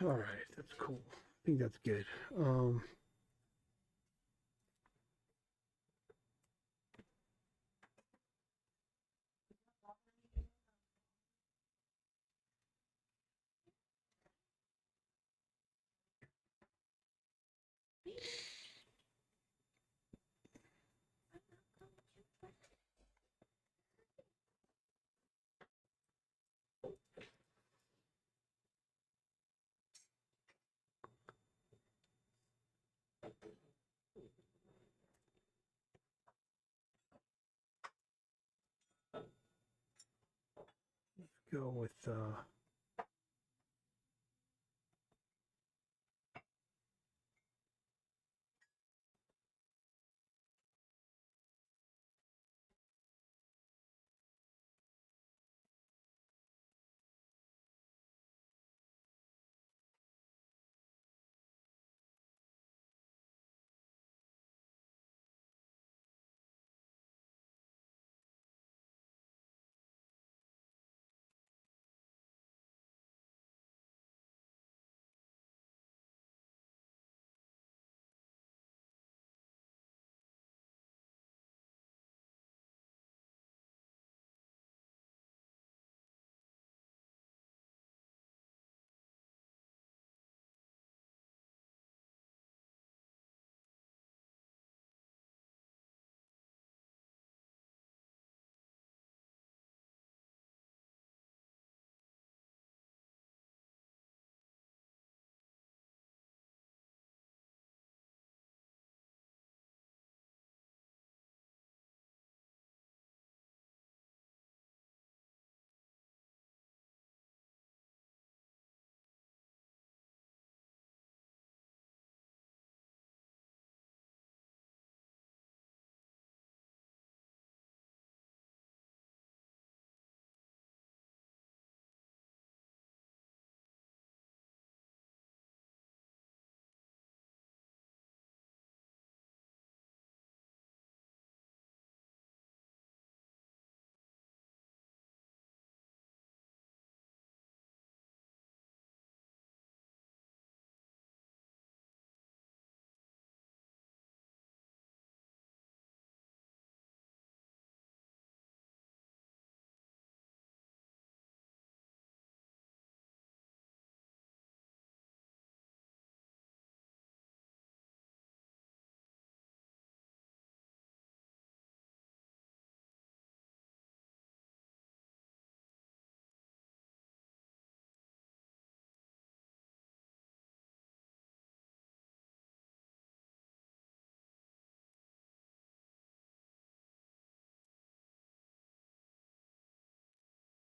All right, that's cool. I think that's good. Go with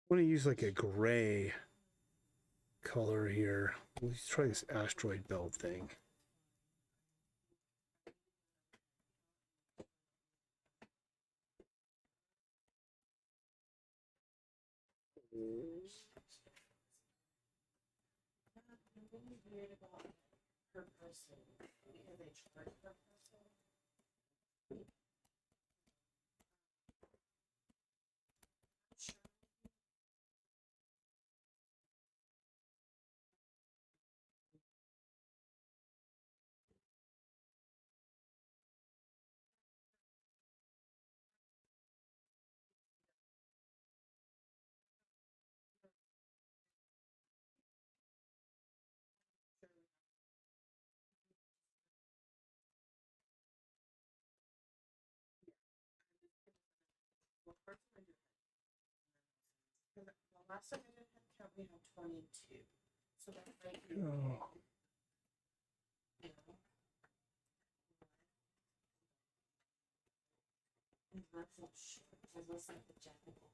I want to use like a gray color here. Let's try this asteroid belt thing. I'm really weird about per person because they charge per person. What person I do? Because the last time I did head count, we had 22. So that might be. Oh. You know? And that's not sure. Because those like the Japanese.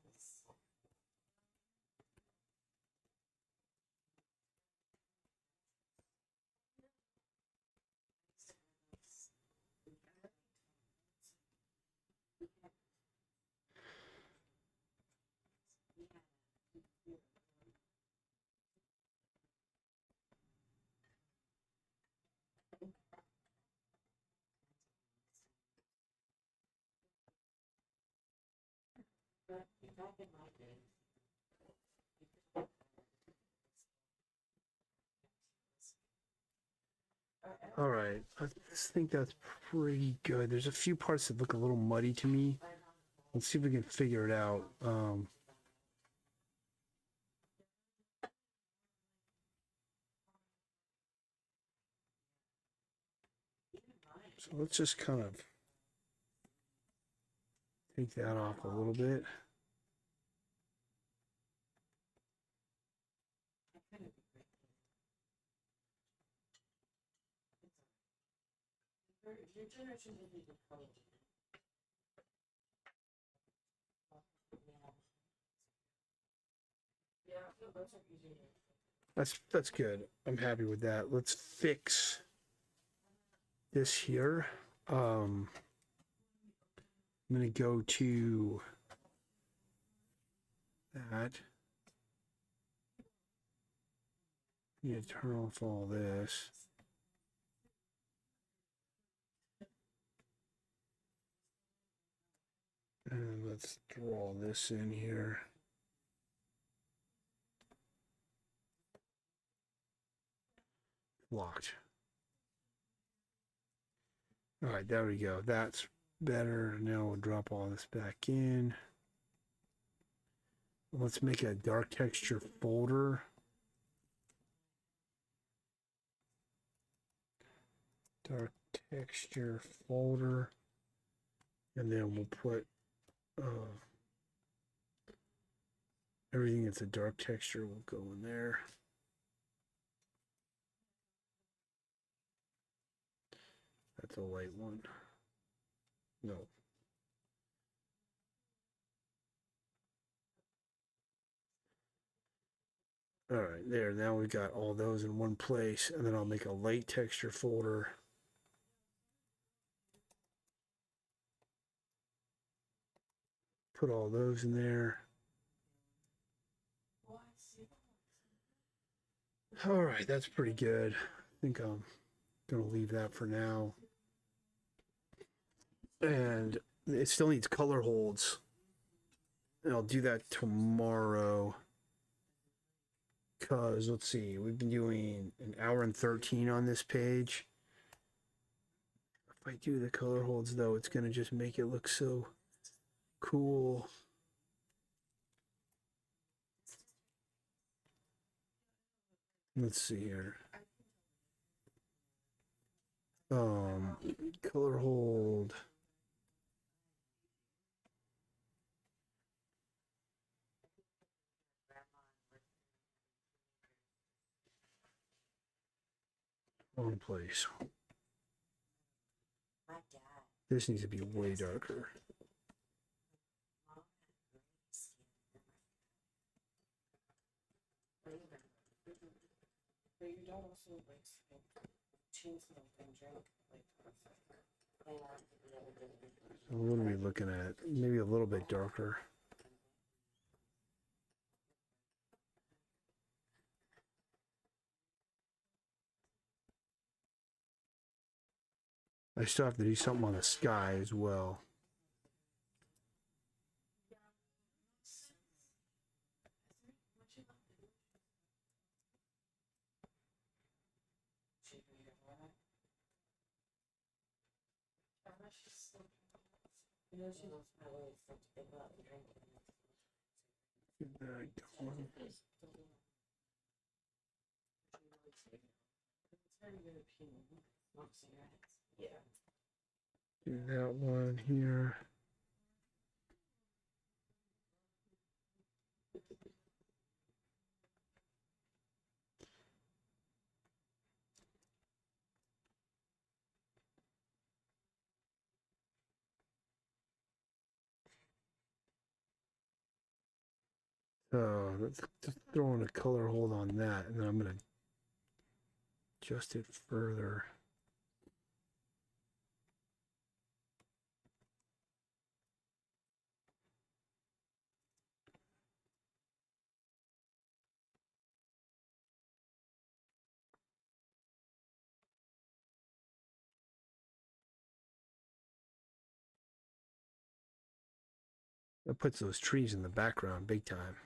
All right, I just think that's pretty good. There's a few parts that look a little muddy to me. Let's see if we can figure it out. So let's just kind of take that off a little bit. Your generation didn't even color. Yeah, those are easy. That's good. I'm happy with that. Let's fix this here. I'm gonna go to that. Yeah, turn off all this. And let's draw this in here. Locked. All right, there we go. That's better. Now we'll drop all this back in. Let's make a dark texture folder. Dark texture folder. And then we'll put everything that's a dark texture will go in there. That's a light one. No. All right, there. Now we've got all those in one place, and then I'll make a light texture folder. Put all those in there. All right, that's pretty good. I think I'm gonna leave that for now. And it still needs color holds. And I'll do that tomorrow. Because, let's see, we've been doing an hour and 13 on this page. If I do the color holds, though, it's going to just make it look so cool. Let's see here. Color hold. Wrong place. This needs to be way darker. But you don't also like change something, drink like. So what are we looking at? Maybe a little bit darker. I still have to do something on the sky as well. Yeah. Do that one here. So let's just throw in a color hold on that, and then I'm going to adjust it further. That puts those trees in the background big time.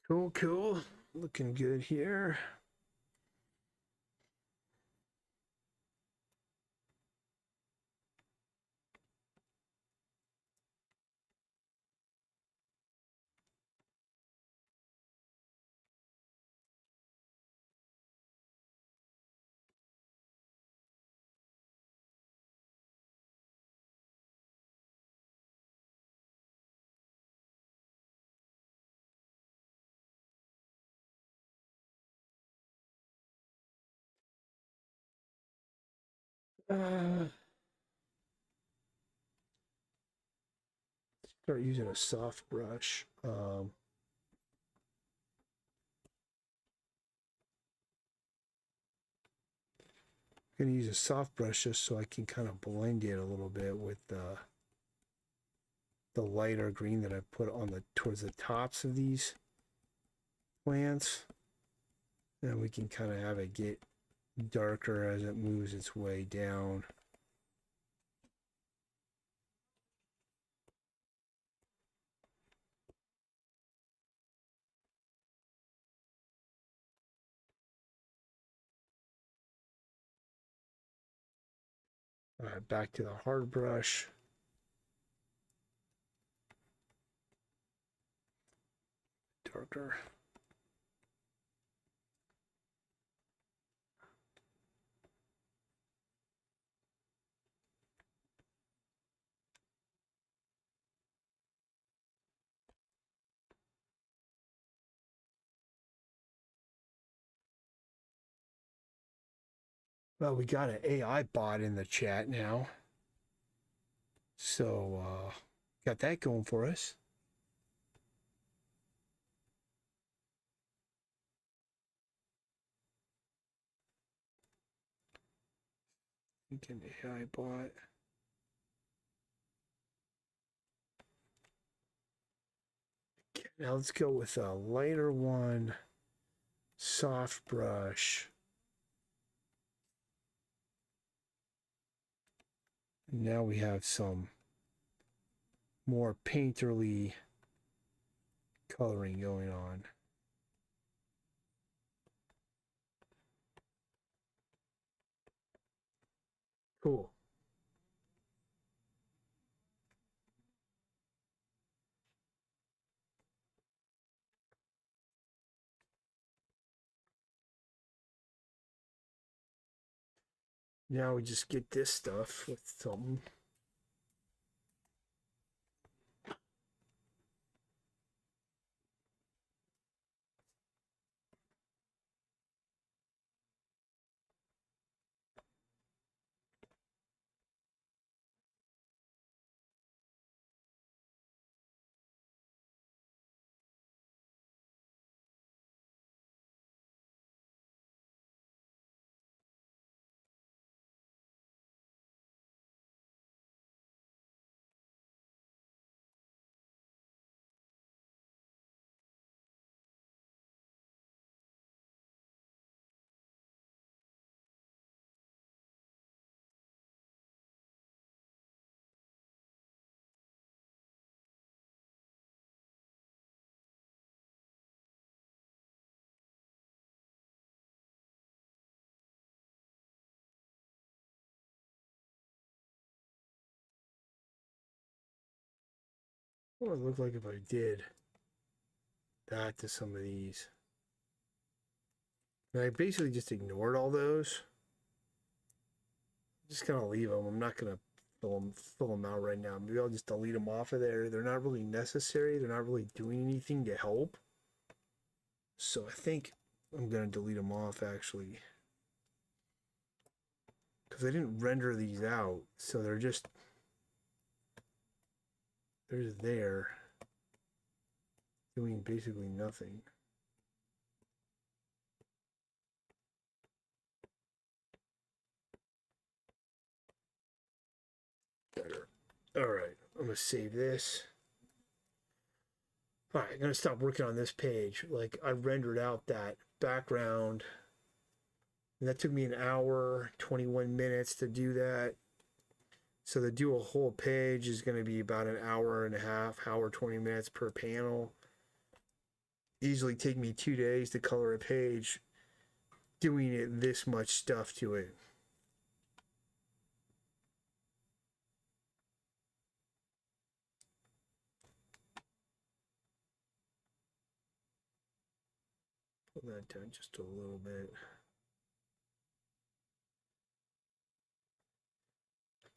Cool, cool. Looking good here. Uh, Start using a soft brush. I'm gonna use a soft brush just so I can kind of blend it a little bit with the lighter green that I put on the towards the tops of these plants. And we can kind of have it get darker as it moves its way down. All right, back to the hard brush. Darker. Well, we got an AI bot in the chat now. So, got that going for us. Thinking AI bot. Okay, now let's go with a lighter one. Soft brush. And now we have some more painterly coloring going on. Cool. Now we just get this stuff with something. What would it look like if I did that to some of these? And I basically just ignored all those. Just gonna leave them. I'm not gonna fill them out right now. Maybe I'll just delete them off of there. They're not really necessary. They're not really doing anything to help. So I think I'm gonna delete them off actually, because I didn't render these out, so they're just there doing basically nothing. Better. All right, I'm gonna save this. All right, I'm gonna stop working on this page. Like I rendered out that background, and that took me an hour, 21 minutes to do that. So to do a whole page is going to be about an hour and a half, hour 20 minutes per panel. Easily take me 2 days to color a page, doing it this much stuff to it. Pull that down just a little bit.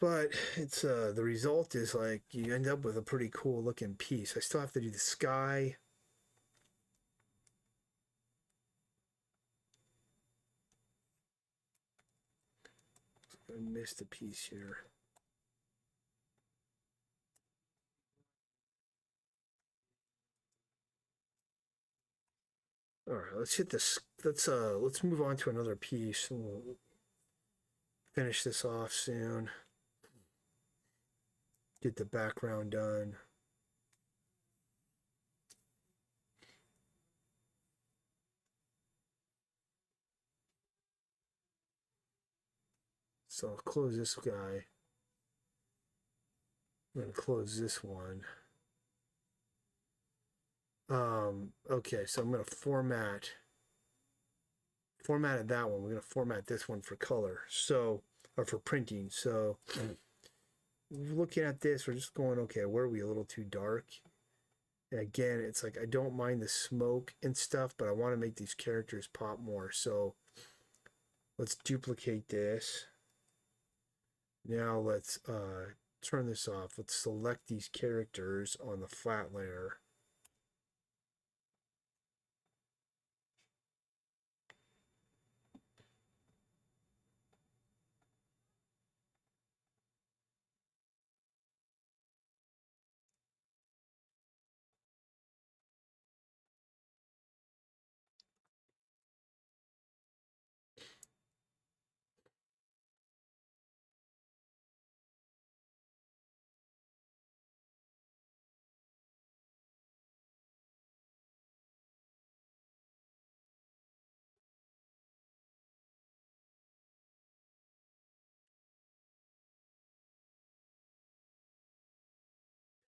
But it's the result is like you end up with a pretty cool looking piece. I still have to do the sky. I missed a piece here. All right, let's hit this. Let's move on to another piece. We'll finish this off soon. Get the background done. So I'll close this guy. I'm going to close this one. Okay, so I'm going to formatted that one. We're going to format this one for color. So, or for printing. So looking at this, we're just going, okay, where are we a little too dark? And again, it's like, I don't mind the smoke and stuff, but I want to make these characters pop more. So let's duplicate this. Now let's turn this off. Let's select these characters on the flat layer.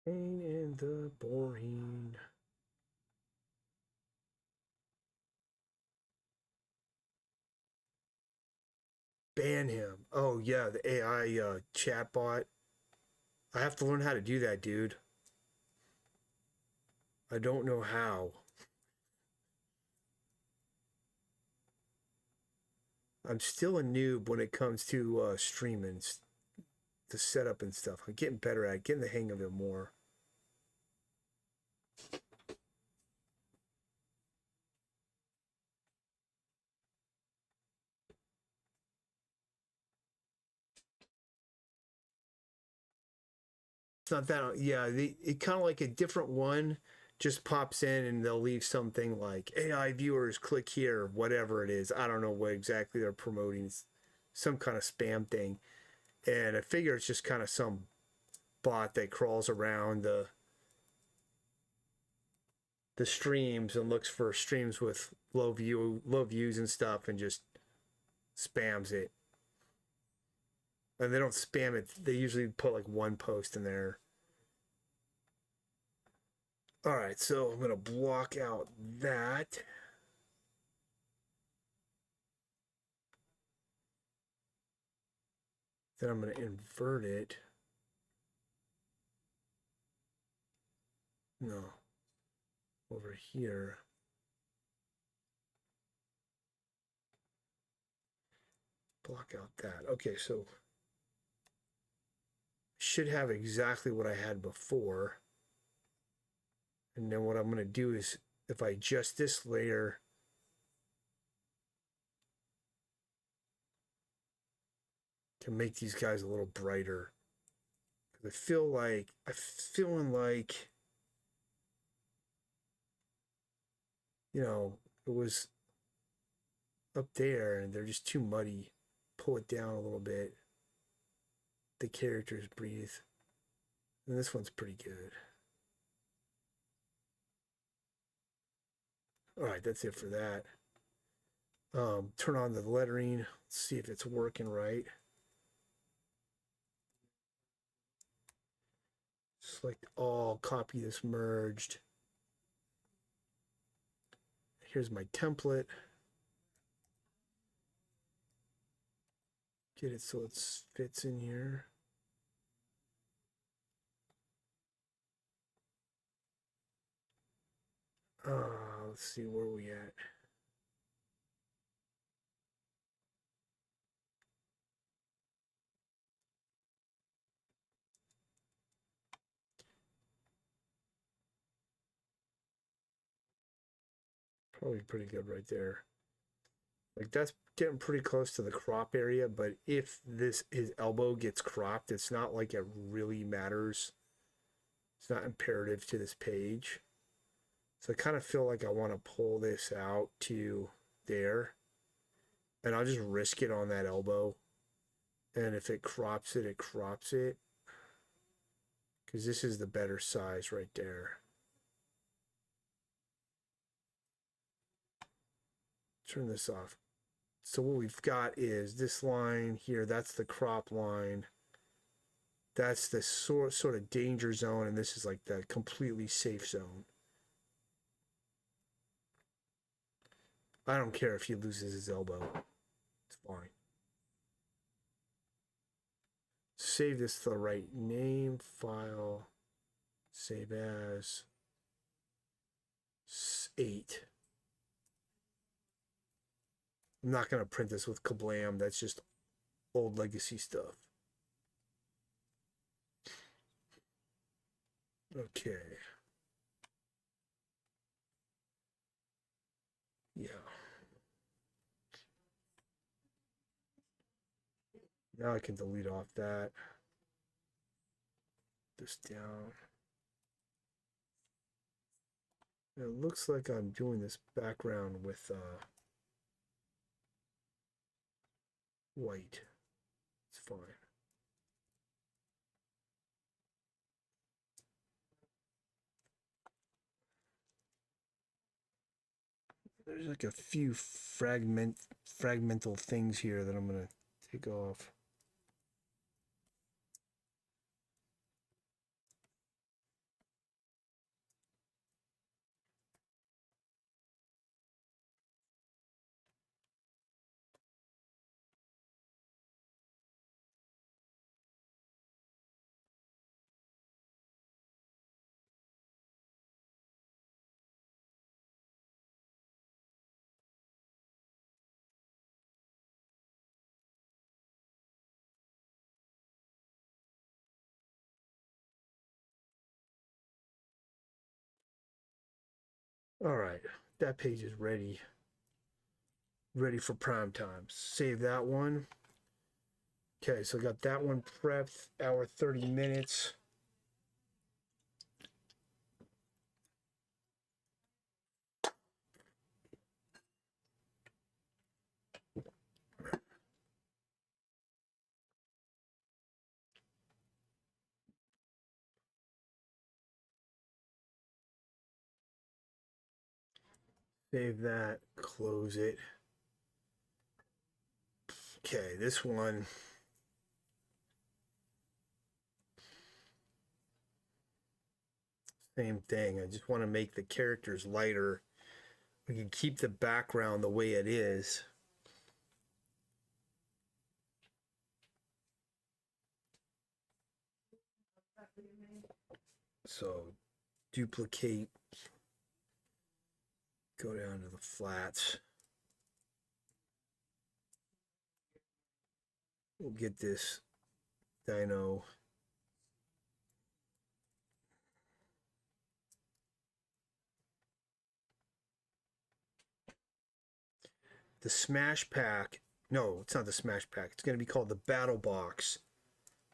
Pain in the boring. Ban him. Oh yeah, the AI chatbot. I have to learn how to do that, dude. I don't know how. I'm still a noob when it comes to streaming, the setup and stuff. I'm getting better at it, getting the hang of it more. It's not that, yeah, it kind of like a different one just pops in and they'll leave something like AI viewers click here, whatever it is. I don't know what exactly they're promoting. It's some kind of spam thing. And I figure it's just kind of some bot that crawls around the streams and looks for streams with low views and stuff and just spams it. And they don't spam it. They usually put like one post in there. All right, so I'm going to block out that. Then I'm going to invert it. No. Over here. Block out that. Okay, so should have exactly what I had before. And then what I'm going to do is if I adjust this layer, to make these guys a little brighter. I feel like, I'm feeling like, you know, it was up there and they're just too muddy. Pull it down a little bit. The characters breathe. And this one's pretty good. All right, that's it for that. Turn on the lettering. See if it's working right. Select all, copy this merged. Here's my template. Get it so it fits in here. Let's see where we at. Probably pretty good right there. Like that's getting pretty close to the crop area, but if his elbow gets cropped, it's not like it really matters. It's not imperative to this page. So I kind of feel like I want to pull this out to there. And I'll just risk it on that elbow. And if it crops it, it crops it. Because this is the better size right there. Turn this off. So what we've got is this line here. That's the crop line. That's the sort of danger zone. And this is like the completely safe zone. I don't care if he loses his elbow. It's fine. Save this to the right name, file, save as 8. I'm not going to print this with Kablam. That's just old legacy stuff. Okay. Yeah. Now I can delete off that. This down. It looks like I'm doing this background with white. It's fine. There's like a few fragmental things here that I'm gonna take off. All right, that page is ready for prime time. Save that one. Okay, so I got that one prepped, hour 30 minutes. Save that, close it. Okay, this one. Same thing. I just want to make the characters lighter. We can keep the background the way it is. So duplicate, go down to the flats. We'll get this dino the Smash Pack. No, it's not the Smash Pack. It's going to be called the Battle Box.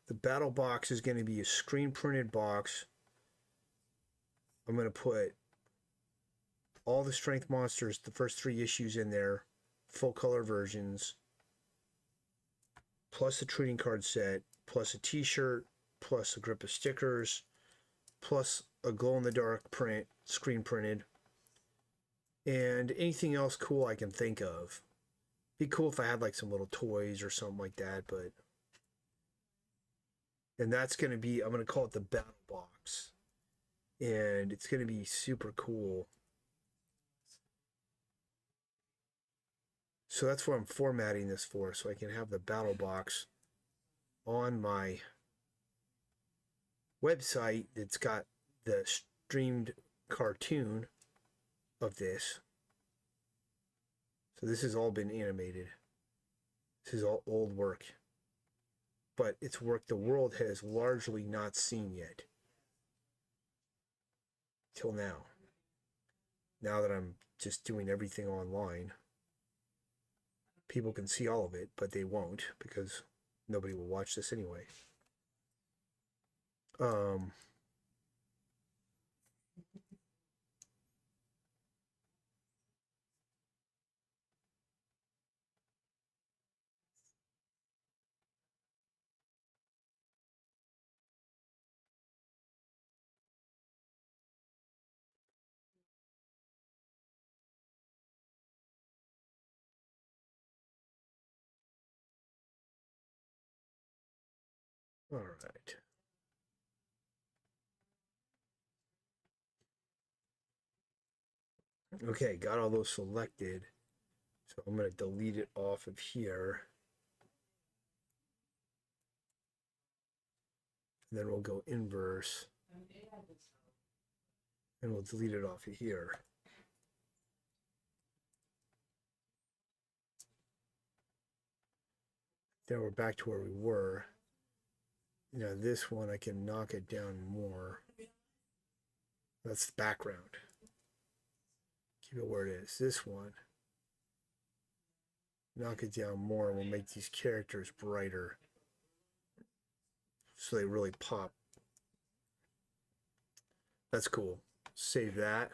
The Battle Box is going to be a screen printed box. I'm going to put all the Strength Monsters, the first 3 issues in there, full color versions, plus a trading card set, plus a t-shirt, plus a grip of stickers, plus a glow-in-the-dark print, screen printed, and anything else cool I can think of. Be cool if I had like some little toys or something like that, but... And that's going to be, I'm going to call it the Battle Box. And it's going to be super cool. So that's what I'm formatting this for, so I can have the Battle Box on my website that's got the streamed cartoon of this. So this has all been animated. This is all old work. But it's work the world has largely not seen yet. Till now. Now that I'm just doing everything online. People can see all of it, but they won't because nobody will watch this anyway. All right. Okay, got all those selected. So I'm going to delete it off of here. And then we'll go inverse. And we'll delete it off of here. Then we're back to where we were. Now this one, I can knock it down more. That's the background. Keep it where it is. This one, knock it down more and we'll make these characters brighter. So they really pop. That's cool. Save that.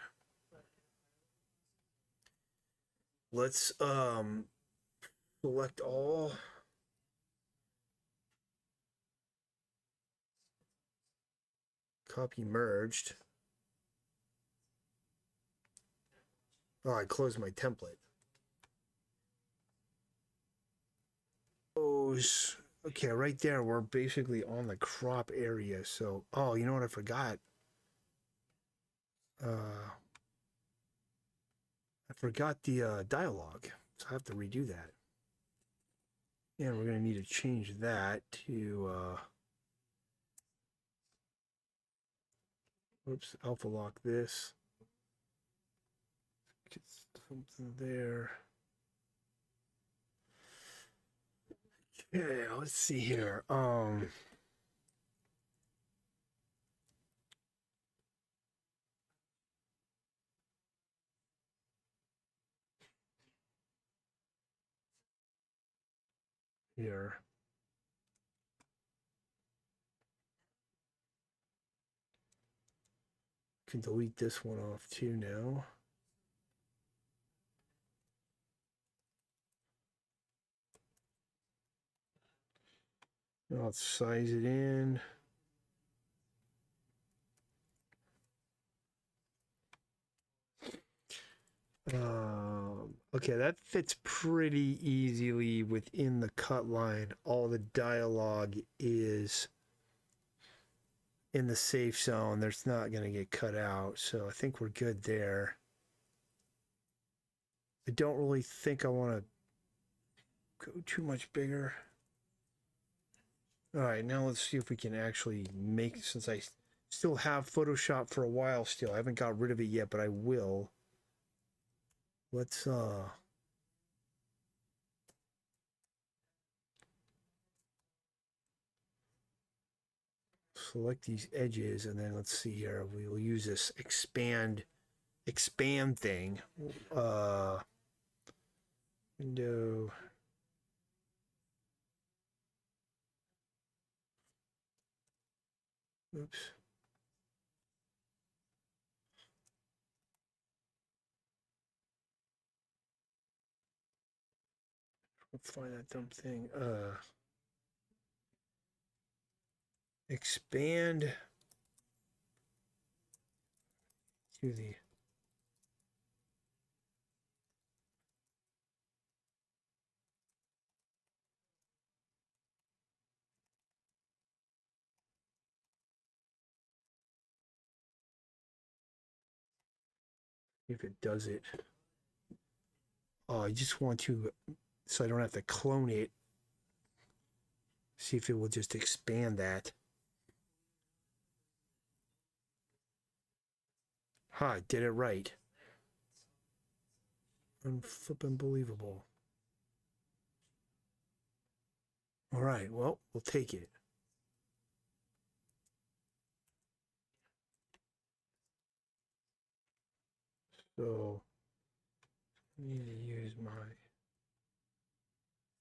Let's select all. Copy merged. Oh, I closed my template. Okay, right there, we're basically on the crop area. So, oh, you know what I forgot? I forgot the dialogue, so I have to redo that. And we're going to need to change that to, oops, alpha lock this. Get something there. Okay, let's see here. Here. Can delete this one off too now. I'll size it in. Okay, that fits pretty easily within the cut line. All the dialogue is in the safe zone. There's not going to get cut out, so I think we're good there. I don't really think I want to go too much bigger. All right, now let's see if we can actually make, since I still have Photoshop for a while still. I haven't got rid of it yet, but I will. Let's select these edges, and then let's see here. We will use this expand thing. Window. Oops. Let's find that dumb thing. Expand to the if it does it. Oh, I just want to, so I don't have to clone it. See if it will just expand that. Ha, I did it right. Unflippin' believable. All right, well, we'll take it. So, I need to use my.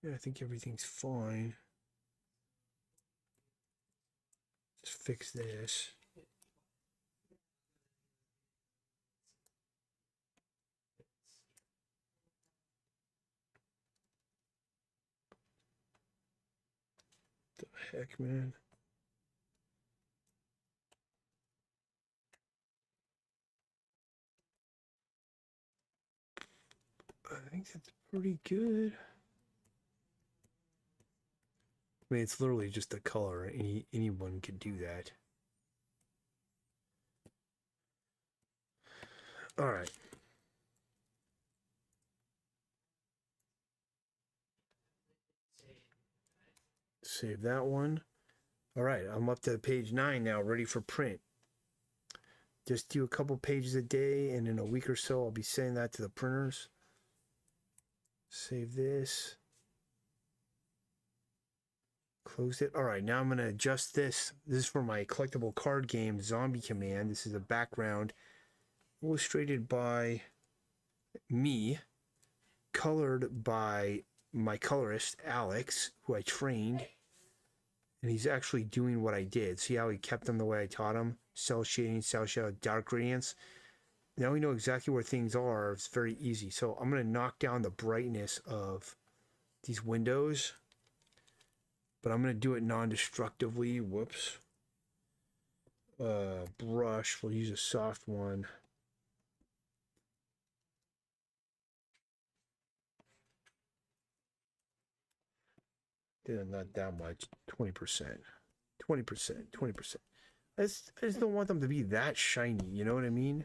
Yeah, I think everything's fine. Just fix this. The heck, man. I think that's pretty good. I mean, it's literally just a color. Anyone could do that. All right. Save that one. All right, I'm up to page 9 now, ready for print. Just do a couple pages a day, and in a week or so, I'll be sending that to the printers. Save this. Close it. All right, now I'm going to adjust this. This is for my collectible card game, Zombie Command. This is a background illustrated by me, colored by my colorist, Alex, who I trained. And he's actually doing what I did. See how he kept them the way I taught him? Cell shading, cell shadow, dark gradients. Now we know exactly where things are. It's very easy. So I'm going to knock down the brightness of these windows. But I'm going to do it non-destructively. Whoops. Brush. We'll use a soft one. Not that much. 20%. 20%. 20%. I just don't want them to be that shiny. You know what I mean?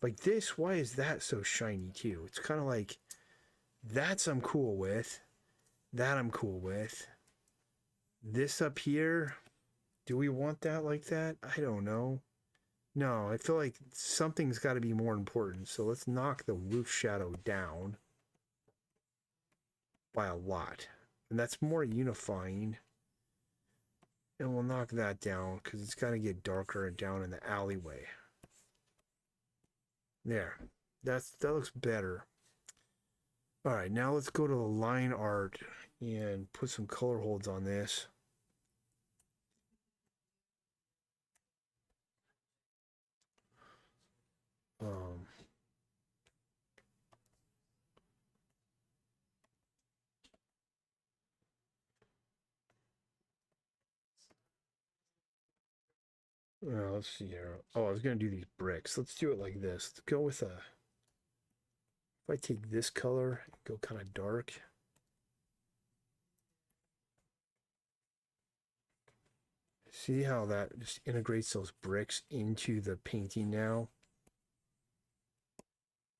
Like this, why is that so shiny too? It's kind of like, that's I'm cool with. That I'm cool with. This up here, do we want that like that? I don't know. No, I feel like something's got to be more important. So let's knock the roof shadow down by a lot. And that's more unifying. And we'll knock that down because it's got to get darker down in the alleyway. There. That looks better. All right, now let's go to the line art and put some color holds on this. Let's see here. Oh, I was going to do these bricks. Let's do it like this. Let's go with a... If I take this color, go kind of dark. See how that just integrates those bricks into the painting now?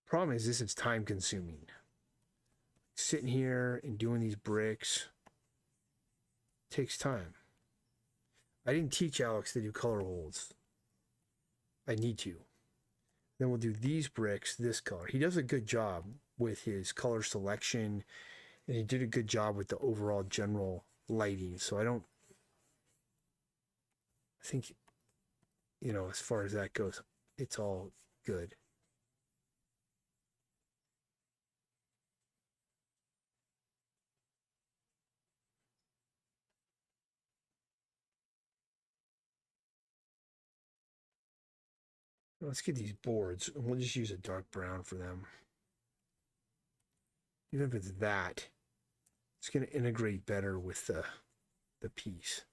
Problem is, this is time consuming. Sitting here and doing these bricks takes time. I didn't teach Alex to do color holds. I need to. Then we'll do these bricks this color. He does a good job with his color selection, and he did a good job with the overall general lighting. So I think, you know, as far as that goes, it's all good. Let's get these boards, and we'll just use a dark brown for them. Even if it's that, it's going to integrate better with the piece.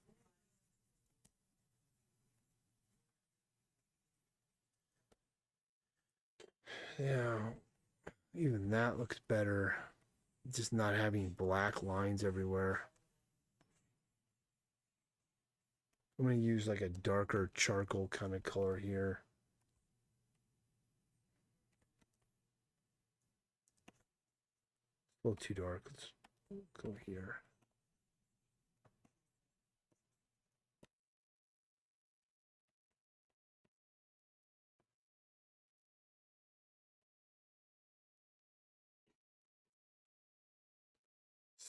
Yeah, even that looks better. Just not having black lines everywhere. I'm going to use like a darker charcoal kind of color here. A little too dark. Let's go here.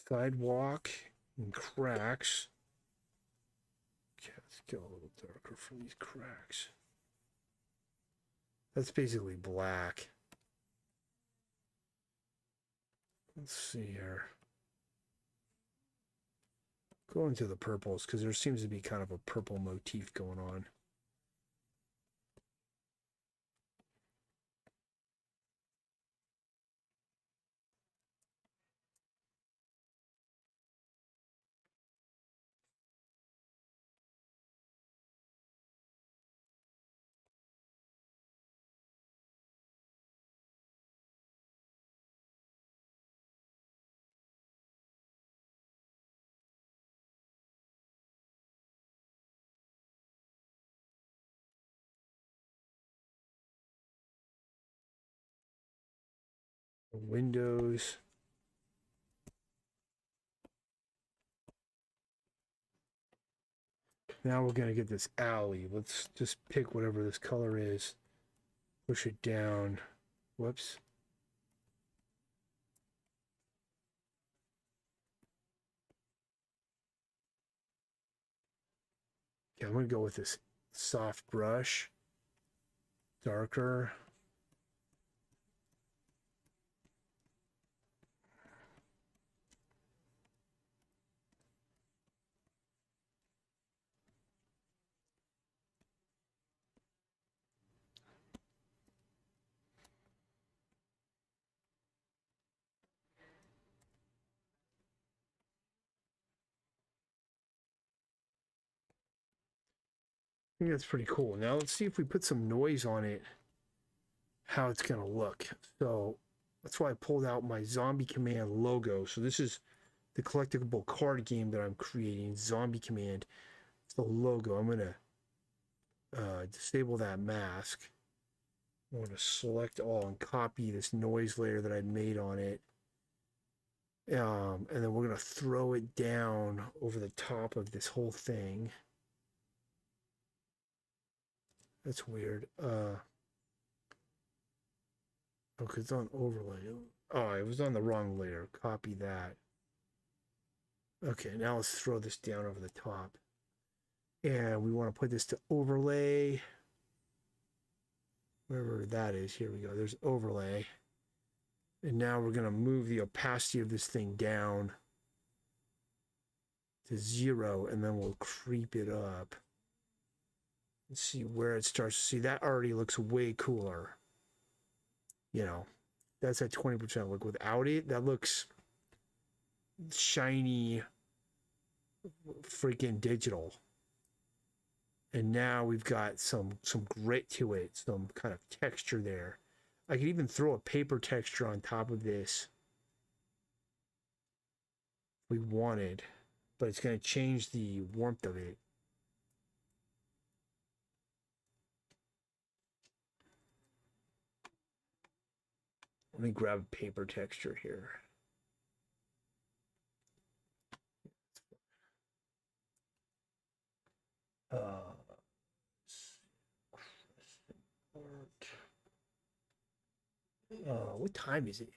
Sidewalk and cracks. Okay, let's go a little darker for these cracks. That's basically black. Let's see here. Go into the purples because there seems to be kind of a purple motif going on. Windows. Now we're going to get this alley. Let's just pick whatever this color is. Push it down. Whoops. Okay, I'm going to go with this soft brush. Darker. I think that's pretty cool. Now let's see if we put some noise on it, how it's going to look. So that's why I pulled out my Zombie Command logo. So this is the collectible card game that I'm creating, Zombie Command. It's the logo. I'm going to disable that mask. I'm going to select all and copy this noise layer that I made on it. And then we're going to throw it down over the top of this whole thing. That's weird. Oh, because it's on overlay. Oh, it was on the wrong layer. Copy that. Okay, now let's throw this down over the top. And we want to put this to overlay. Wherever that is. Here we go. There's overlay. And now we're going to move the opacity of this thing down to 0. And then we'll creep it up. Let's see where it starts. See, that already looks way cooler. You know, that's at 20%. Look, without it, that looks shiny, freaking digital. And now we've got some grit to it, some kind of texture there. I could even throw a paper texture on top of this if we wanted, but it's going to change the warmth of it. Let me grab a paper texture here. What time is it?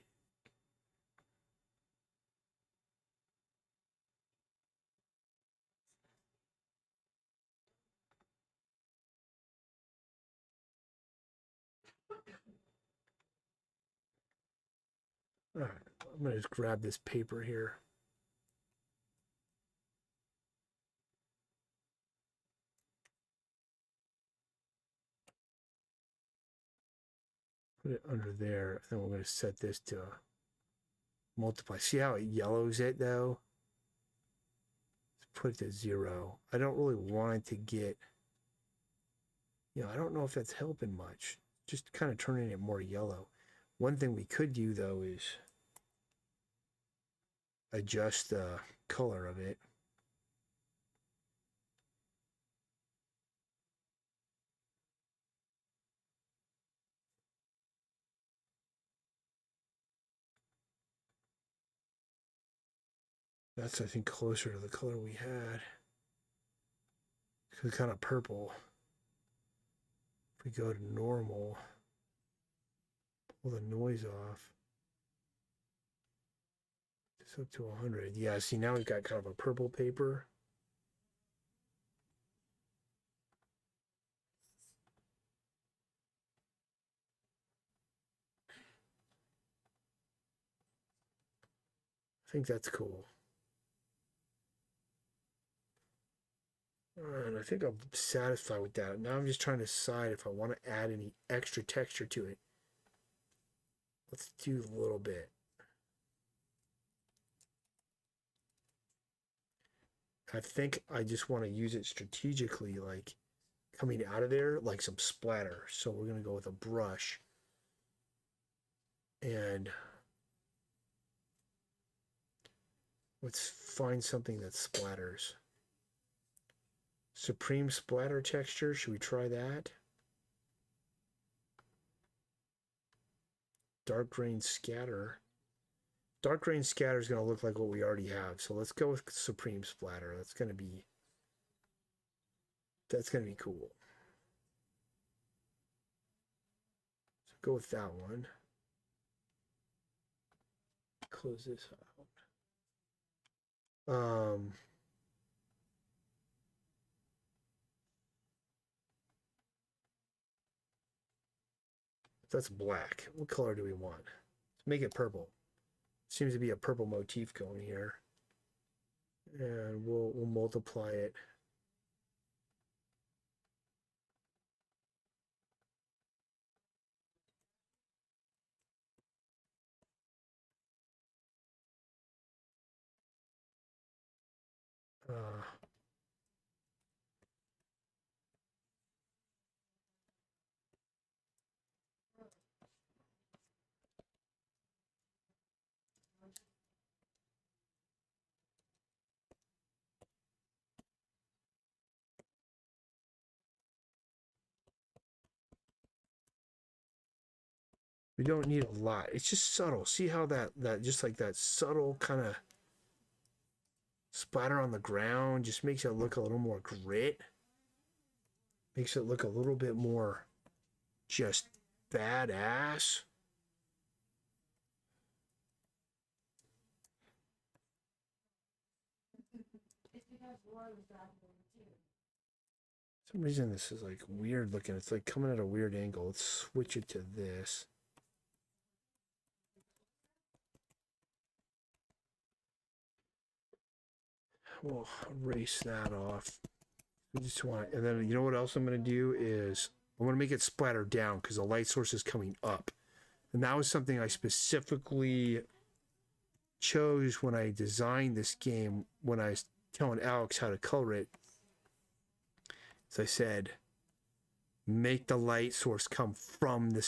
All right, I'm gonna just grab this paper here. Put it under there, and we're going to set this to multiply. See how it yellows it though? Let's put it to 0. I don't really want it to get, I don't know if that's helping much. Just kind of turning it more yellow. One thing we could do though is adjust the color of it. That's, I think, closer to the color we had. It's kind of purple. If we go to normal, pull the noise off. It's up to 100. Yeah, see, now we've got kind of a purple paper. I think that's cool. And I think I'm satisfied with that. Now I'm just trying to decide if I want to add any extra texture to it. Let's do a little bit. I think I just want to use it strategically, like coming out of there, like some splatter. So we're going to go with a brush. And let's find something that splatters. Supreme splatter texture. Should we try that? Dark grain scatter. Dark grain scatter is going to look like what we already have. So let's go with Supreme splatter. That's going to be cool. So go with that one. Close this out. That's black. What color do we want? Let's make it purple. Seems to be a purple motif going here. And we'll multiply it. We don't need a lot. It's just subtle. See how that just like that subtle kind of splatter on the ground just makes it look a little more grit. Makes it look a little bit more just badass. For some reason this is like weird looking. It's like coming at a weird angle. Let's switch it to this. We'll erase that off. We just want, and then you know what else I'm going to do is I'm going to make it splatter down because the light source is coming up. And that was something I specifically chose when I designed this game, when I was telling Alex how to color it. As I said, make the light source come from the